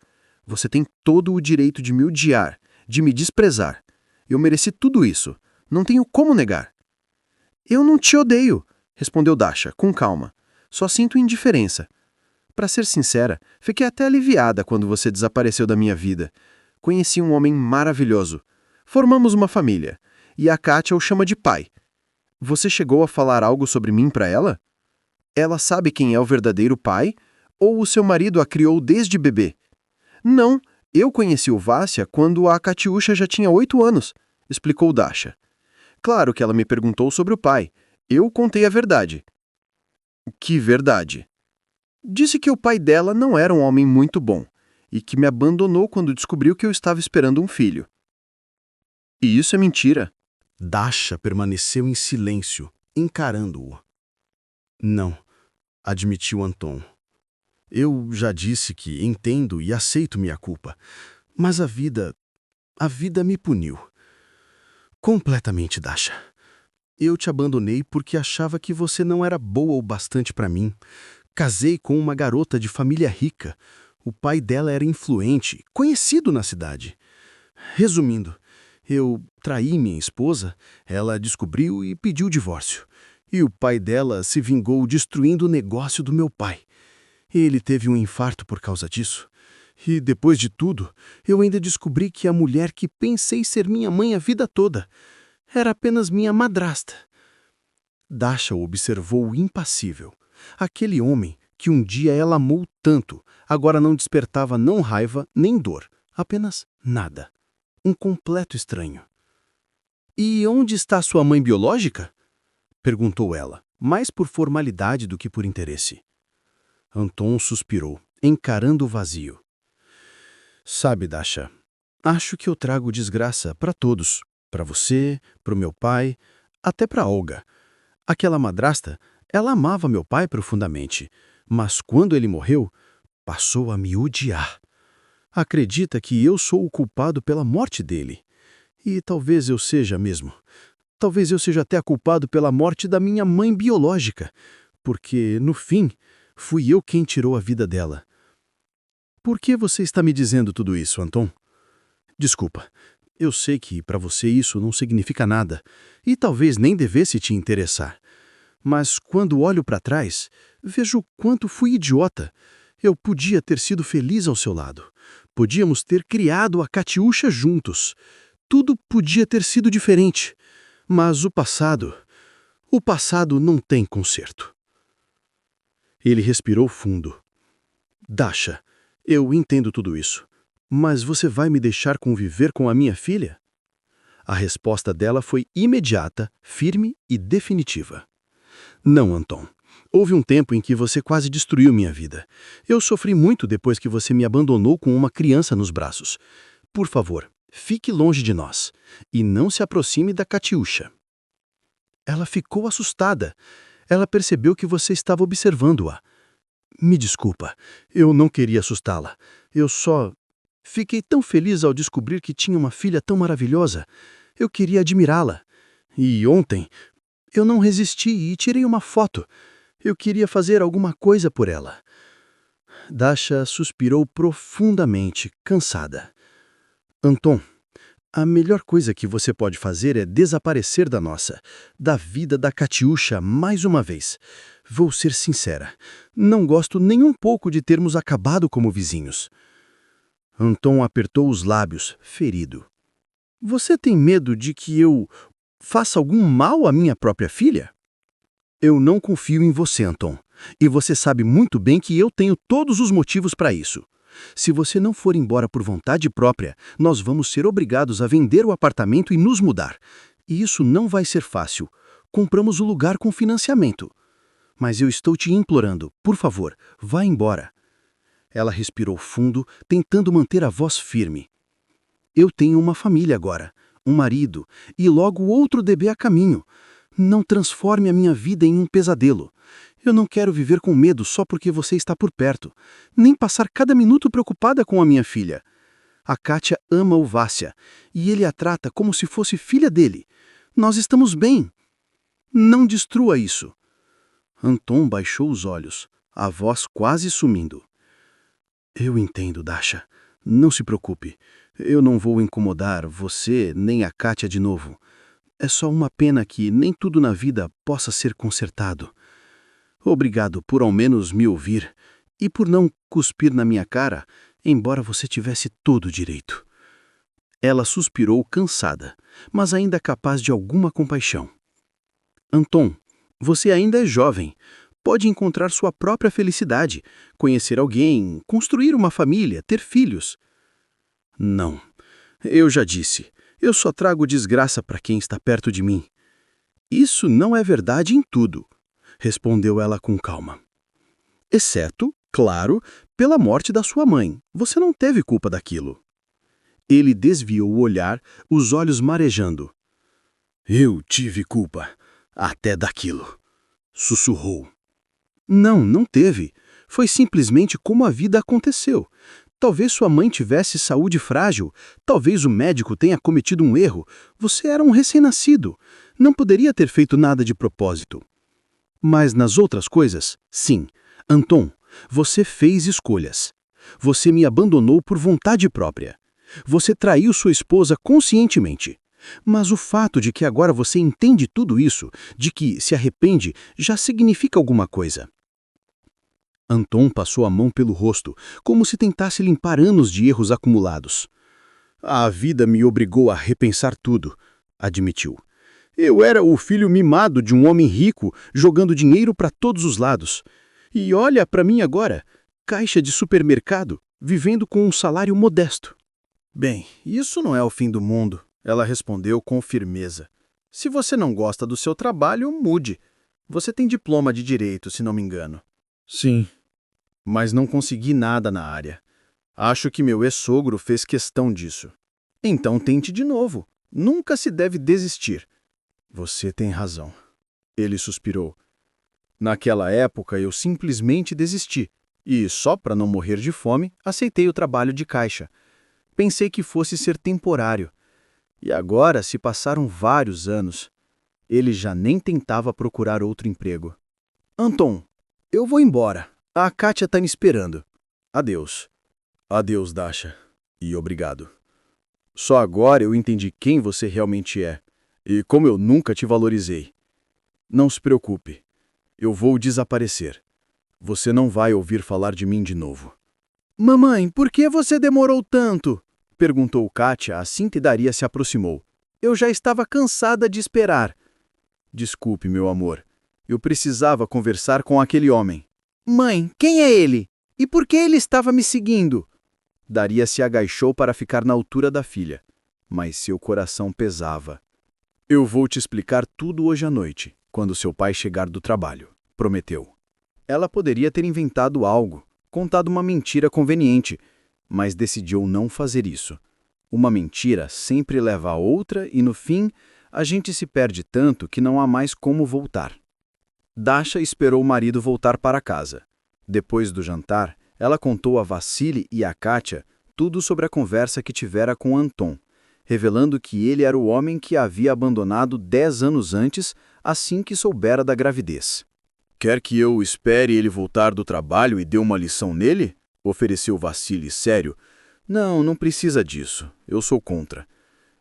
Você tem todo o direito de me odiar, de me desprezar. Eu mereci tudo isso. Não tenho como negar. Eu não te odeio, respondeu Dasha, com calma. Só sinto indiferença. Para ser sincera, fiquei até aliviada quando você desapareceu da minha vida. Conheci um homem maravilhoso. Formamos uma família. E a Kátia o chama de pai. Você chegou a falar algo sobre mim para ela? Ela sabe quem é o verdadeiro pai? Ou o seu marido a criou desde bebê? Não, eu conheci o Vassia quando a Katiusha já tinha 8 anos, explicou Dasha. Claro que ela me perguntou sobre o pai. Eu contei a verdade. Que verdade? Disse que o pai dela não era um homem muito bom e que me abandonou quando descobriu que eu estava esperando um filho. E isso é mentira. Dasha permaneceu em silêncio, encarando-o. Não, admitiu Anton. Eu já disse que entendo e aceito minha culpa, mas a vida me puniu. Completamente, Dasha. Eu te abandonei porque achava que você não era boa o bastante para mim. Casei com uma garota de família rica. O pai dela era influente, conhecido na cidade. Resumindo, eu traí minha esposa, ela descobriu e pediu o divórcio. E o pai dela se vingou destruindo o negócio do meu pai. Ele teve um infarto por causa disso. E depois de tudo, eu ainda descobri que a mulher que pensei ser minha mãe a vida toda era apenas minha madrasta. Dasha o observou impassível. Aquele homem que um dia ela amou tanto, agora não despertava não raiva nem dor, apenas nada. Um completo estranho. E onde está sua mãe biológica? Perguntou ela, mais por formalidade do que por interesse. Anton suspirou, encarando o vazio. Sabe, Dasha, acho que eu trago desgraça para todos. Para você, para o meu pai, até para Olga. Aquela madrasta, ela amava meu pai profundamente, mas quando ele morreu, passou a me odiar. Acredita que eu sou o culpado pela morte dele. E talvez eu seja mesmo. Talvez eu seja até culpado pela morte da minha mãe biológica, porque, no fim, fui eu quem tirou a vida dela. Por que você está me dizendo tudo isso, Anton? Desculpa, eu sei que para você isso não significa nada, e talvez nem devesse te interessar. Mas quando olho para trás, vejo o quanto fui idiota. Eu podia ter sido feliz ao seu lado. Podíamos ter criado a Katiusha juntos. Tudo podia ter sido diferente, mas o passado não tem conserto. Ele respirou fundo. Dasha, eu entendo tudo isso, mas você vai me deixar conviver com a minha filha? A resposta dela foi imediata, firme e definitiva. Não, Anton. Houve um tempo em que você quase destruiu minha vida. Eu sofri muito depois que você me abandonou com uma criança nos braços. Por favor, fique longe de nós e não se aproxime da Katiusha. Ela ficou assustada. Ela percebeu que você estava observando-a. Me desculpa, eu não queria assustá-la. Eu só fiquei tão feliz ao descobrir que tinha uma filha tão maravilhosa. Eu queria admirá-la. E ontem, eu não resisti e tirei uma foto. Eu queria fazer alguma coisa por ela. Dasha suspirou profundamente, cansada. Anton, a melhor coisa que você pode fazer é desaparecer da vida da Katiusha mais uma vez. Vou ser sincera, não gosto nem um pouco de termos acabado como vizinhos. Anton apertou os lábios, ferido. Você tem medo de que eu faça algum mal à minha própria filha? Eu não confio em você, Anton, e você sabe muito bem que eu tenho todos os motivos para isso. Se você não for embora por vontade própria, nós vamos ser obrigados a vender o apartamento e nos mudar. E isso não vai ser fácil. Compramos o lugar com financiamento. Mas eu estou te implorando, por favor, vá embora. Ela respirou fundo, tentando manter a voz firme. Eu tenho uma família agora, um marido, e logo outro bebê a caminho. Não transforme a minha vida em um pesadelo. Eu não quero viver com medo só porque você está por perto, nem passar cada minuto preocupada com a minha filha. A Kátia ama o Vassia, e ele a trata como se fosse filha dele. Nós estamos bem. Não destrua isso. Anton baixou os olhos, a voz quase sumindo. Eu entendo, Dasha. Não se preocupe. Eu não vou incomodar você nem a Kátia de novo. É só uma pena que nem tudo na vida possa ser consertado. Obrigado por ao menos me ouvir e por não cuspir na minha cara, embora você tivesse todo o direito. Ela suspirou cansada, mas ainda capaz de alguma compaixão. Anton, você ainda é jovem. Pode encontrar sua própria felicidade, conhecer alguém, construir uma família, ter filhos. Não, eu já disse. Eu só trago desgraça para quem está perto de mim. Isso não é verdade em tudo, respondeu ela com calma. Exceto, claro, pela morte da sua mãe. Você não teve culpa daquilo. Ele desviou o olhar, os olhos marejando. Eu tive culpa, até daquilo, sussurrou. Não teve. Foi simplesmente como a vida aconteceu. Talvez sua mãe tivesse saúde frágil, talvez o médico tenha cometido um erro. Você era um recém-nascido, não poderia ter feito nada de propósito. Mas nas outras coisas, sim. Anton, você fez escolhas. Você me abandonou por vontade própria. Você traiu sua esposa conscientemente. Mas o fato de que agora você entende tudo isso, de que se arrepende, já significa alguma coisa. Anton passou a mão pelo rosto, como se tentasse limpar anos de erros acumulados. A vida me obrigou a repensar tudo, admitiu. Eu era o filho mimado de um homem rico, jogando dinheiro para todos os lados. E olha para mim agora, caixa de supermercado, vivendo com um salário modesto. Bem, isso não é o fim do mundo, ela respondeu com firmeza. Se você não gosta do seu trabalho, mude. Você tem diploma de direito, se não me engano. Sim. Mas não consegui nada na área. Acho que meu ex-sogro fez questão disso. Então tente de novo. Nunca se deve desistir. Você tem razão. Ele suspirou. Naquela época eu simplesmente desisti. E, só para não morrer de fome, aceitei o trabalho de caixa. Pensei que fosse ser temporário. E agora se passaram vários anos. Ele já nem tentava procurar outro emprego. Anton, eu vou embora. A Kátia está me esperando. Adeus. Adeus, Dasha. E obrigado. Só agora eu entendi quem você realmente é. E como eu nunca te valorizei. Não se preocupe. Eu vou desaparecer. Você não vai ouvir falar de mim de novo. Mamãe, por que você demorou tanto? Perguntou Kátia assim que Daria se aproximou. Eu já estava cansada de esperar. Desculpe, meu amor. Eu precisava conversar com aquele homem. Mãe, quem é ele? E por que ele estava me seguindo? Daria se agachou para ficar na altura da filha, mas seu coração pesava. Eu vou te explicar tudo hoje à noite, quando seu pai chegar do trabalho, prometeu. Ela poderia ter inventado algo, contado uma mentira conveniente, mas decidiu não fazer isso. Uma mentira sempre leva a outra e, no fim, a gente se perde tanto que não há mais como voltar. Dasha esperou o marido voltar para casa. Depois do jantar, ela contou a Vassili e a Kátia tudo sobre a conversa que tivera com Anton, revelando que ele era o homem que a havia abandonado 10 anos antes, assim que soubera da gravidez. Quer que eu espere ele voltar do trabalho e dê uma lição nele? Ofereceu Vassili sério. Não precisa disso. Eu sou contra.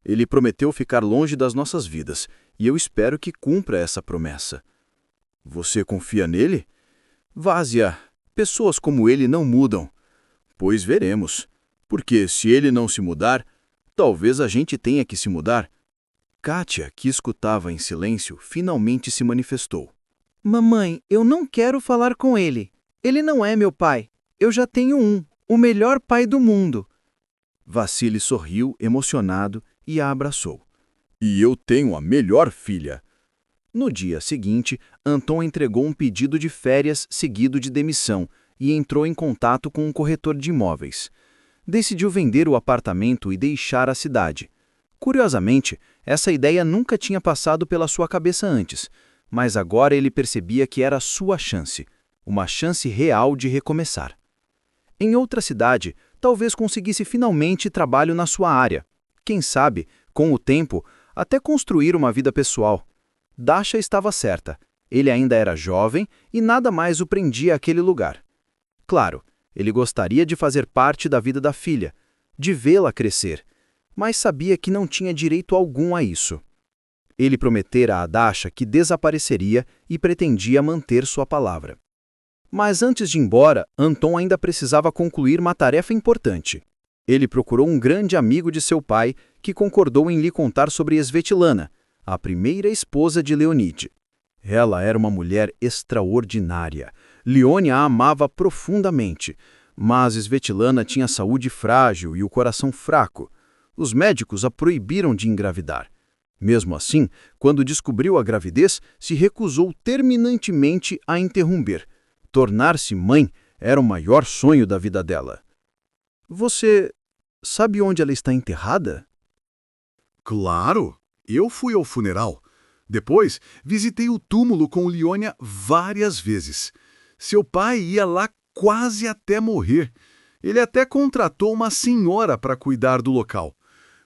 Ele prometeu ficar longe das nossas vidas, e eu espero que cumpra essa promessa. Você confia nele? Vásia, pessoas como ele não mudam. Pois veremos. Porque se ele não se mudar, talvez a gente tenha que se mudar. Kátia, que escutava em silêncio, finalmente se manifestou. Mamãe, eu não quero falar com ele. Ele não é meu pai. Eu já tenho um, o melhor pai do mundo. Vassili sorriu, emocionado, e a abraçou. E eu tenho a melhor filha. No dia seguinte, Anton entregou um pedido de férias seguido de demissão e entrou em contato com um corretor de imóveis. Decidiu vender o apartamento e deixar a cidade. Curiosamente, essa ideia nunca tinha passado pela sua cabeça antes, mas agora ele percebia que era sua chance, uma chance real de recomeçar. Em outra cidade, talvez conseguisse finalmente trabalho na sua área. Quem sabe, com o tempo, até construir uma vida pessoal. Dasha estava certa. Ele ainda era jovem e nada mais o prendia àquele lugar. Claro, ele gostaria de fazer parte da vida da filha, de vê-la crescer, mas sabia que não tinha direito algum a isso. Ele prometera a Dasha que desapareceria e pretendia manter sua palavra. Mas antes de ir embora, Anton ainda precisava concluir uma tarefa importante. Ele procurou um grande amigo de seu pai que concordou em lhe contar sobre Svetlana, a primeira esposa de Leonid. Ela era uma mulher extraordinária. Leone a amava profundamente, mas Svetlana tinha saúde frágil e o coração fraco. Os médicos a proibiram de engravidar. Mesmo assim, quando descobriu a gravidez, se recusou terminantemente a interromper. Tornar-se mãe era o maior sonho da vida dela. Você sabe onde ela está enterrada? Claro! Eu fui ao funeral. Depois, visitei o túmulo com Lionia várias vezes. Seu pai ia lá quase até morrer. Ele até contratou uma senhora para cuidar do local.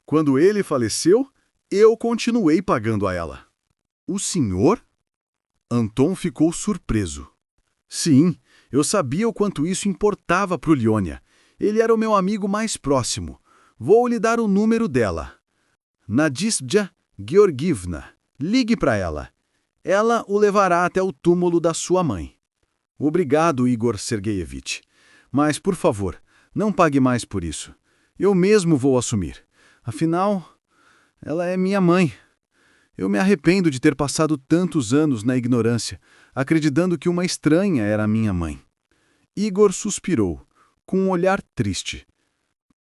Quando ele faleceu, eu continuei pagando a ela. O senhor? Anton ficou surpreso. Sim, eu sabia o quanto isso importava para o Lionia. Ele era o meu amigo mais próximo. Vou lhe dar o número dela. Nadisja Georgievna. Ligue para ela. Ela o levará até o túmulo da sua mãe. Obrigado, Igor Sergeyevich. Mas, por favor, não pague mais por isso. Eu mesmo vou assumir. Afinal, ela é minha mãe. Eu me arrependo de ter passado tantos anos na ignorância, acreditando que uma estranha era minha mãe. Igor suspirou, com um olhar triste.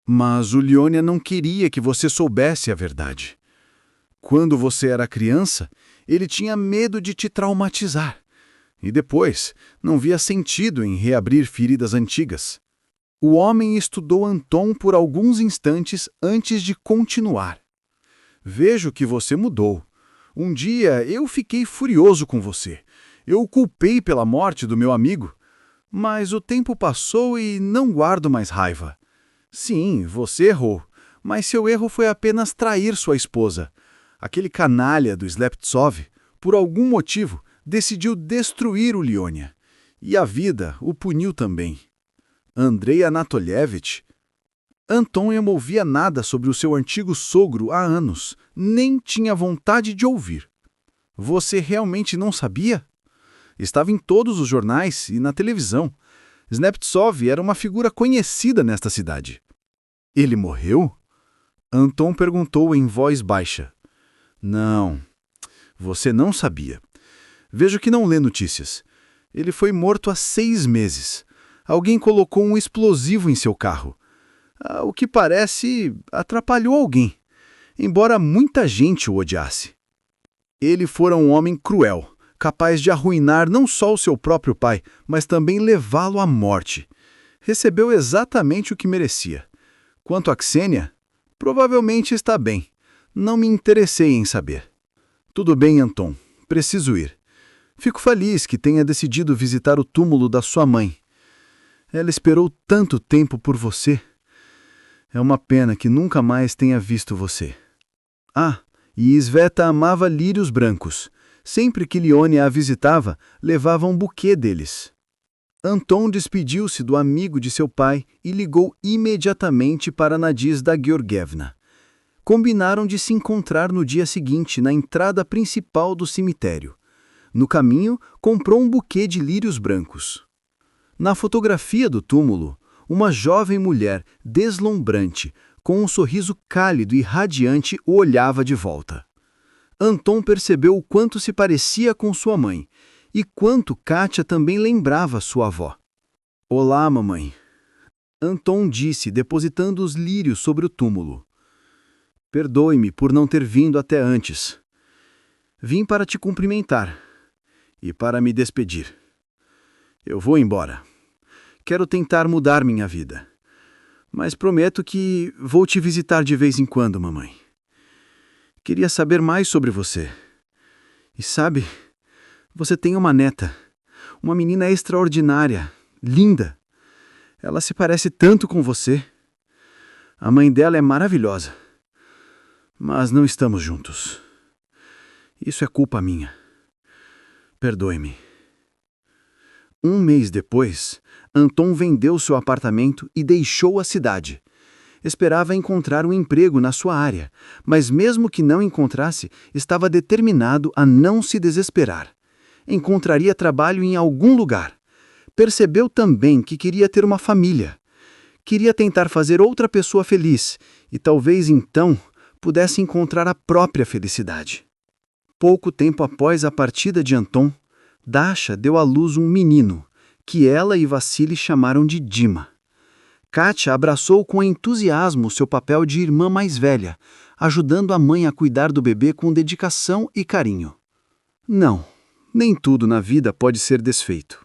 Mas o Lionia não queria que você soubesse a verdade. Quando você era criança, ele tinha medo de te traumatizar. E depois, não via sentido em reabrir feridas antigas. O homem estudou Anton por alguns instantes antes de continuar. Vejo que você mudou. Um dia eu fiquei furioso com você. Eu o culpei pela morte do meu amigo. Mas o tempo passou e não guardo mais raiva. Sim, você errou, mas seu erro foi apenas trair sua esposa. Aquele canalha do Sleptsov, por algum motivo, decidiu destruir o Lionia. E a vida o puniu também. Andrei Anatolievich. Anton não ouvia nada sobre o seu antigo sogro há anos, nem tinha vontade de ouvir. Você realmente não sabia? Estava em todos os jornais e na televisão. Sneptsov era uma figura conhecida nesta cidade. Ele morreu? Anton perguntou em voz baixa. Não, você não sabia. Vejo que não lê notícias. Ele foi morto há 6 meses. Alguém colocou um explosivo em seu carro. O que parece, atrapalhou alguém, embora muita gente o odiasse. Ele fora um homem cruel, capaz de arruinar não só o seu próprio pai, mas também levá-lo à morte. Recebeu exatamente o que merecia. Quanto a Ksenia, provavelmente está bem. Não me interessei em saber. Tudo bem, Anton. Preciso ir. Fico feliz que tenha decidido visitar o túmulo da sua mãe. Ela esperou tanto tempo por você. É uma pena que nunca mais tenha visto você. E Sveta amava lírios brancos. Sempre que Lione a visitava, levava um buquê deles. Anton despediu-se do amigo de seu pai e ligou imediatamente para Nadizhda Georgievna. Combinaram de se encontrar no dia seguinte na entrada principal do cemitério. No caminho, comprou um buquê de lírios brancos. Na fotografia do túmulo, uma jovem mulher deslumbrante, com um sorriso cálido e radiante, o olhava de volta. Anton percebeu o quanto se parecia com sua mãe e quanto Kátia também lembrava sua avó. Olá, mamãe. Anton disse, depositando os lírios sobre o túmulo. Perdoe-me por não ter vindo até antes. Vim para te cumprimentar e para me despedir. Eu vou embora. Quero tentar mudar minha vida. Mas prometo que vou te visitar de vez em quando, mamãe. Queria saber mais sobre você. E sabe, você tem uma neta. Uma menina extraordinária, linda. Ela se parece tanto com você. A mãe dela é maravilhosa. Mas não estamos juntos. Isso é culpa minha. Perdoe-me. 1 mês depois, Anton vendeu seu apartamento e deixou a cidade. Esperava encontrar um emprego na sua área, mas mesmo que não encontrasse, estava determinado a não se desesperar. Encontraria trabalho em algum lugar. Percebeu também que queria ter uma família. Queria tentar fazer outra pessoa feliz e talvez então pudesse encontrar a própria felicidade. Pouco tempo após a partida de Anton, Dasha deu à luz um menino, que ela e Vassili chamaram de Dima. Kátia abraçou com entusiasmo seu papel de irmã mais velha, ajudando a mãe a cuidar do bebê com dedicação e carinho. Não, nem tudo na vida pode ser desfeito.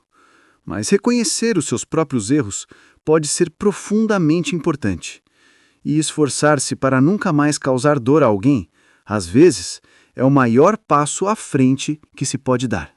Mas reconhecer os seus próprios erros pode ser profundamente importante. E esforçar-se para nunca mais causar dor a alguém, às vezes, é o maior passo à frente que se pode dar.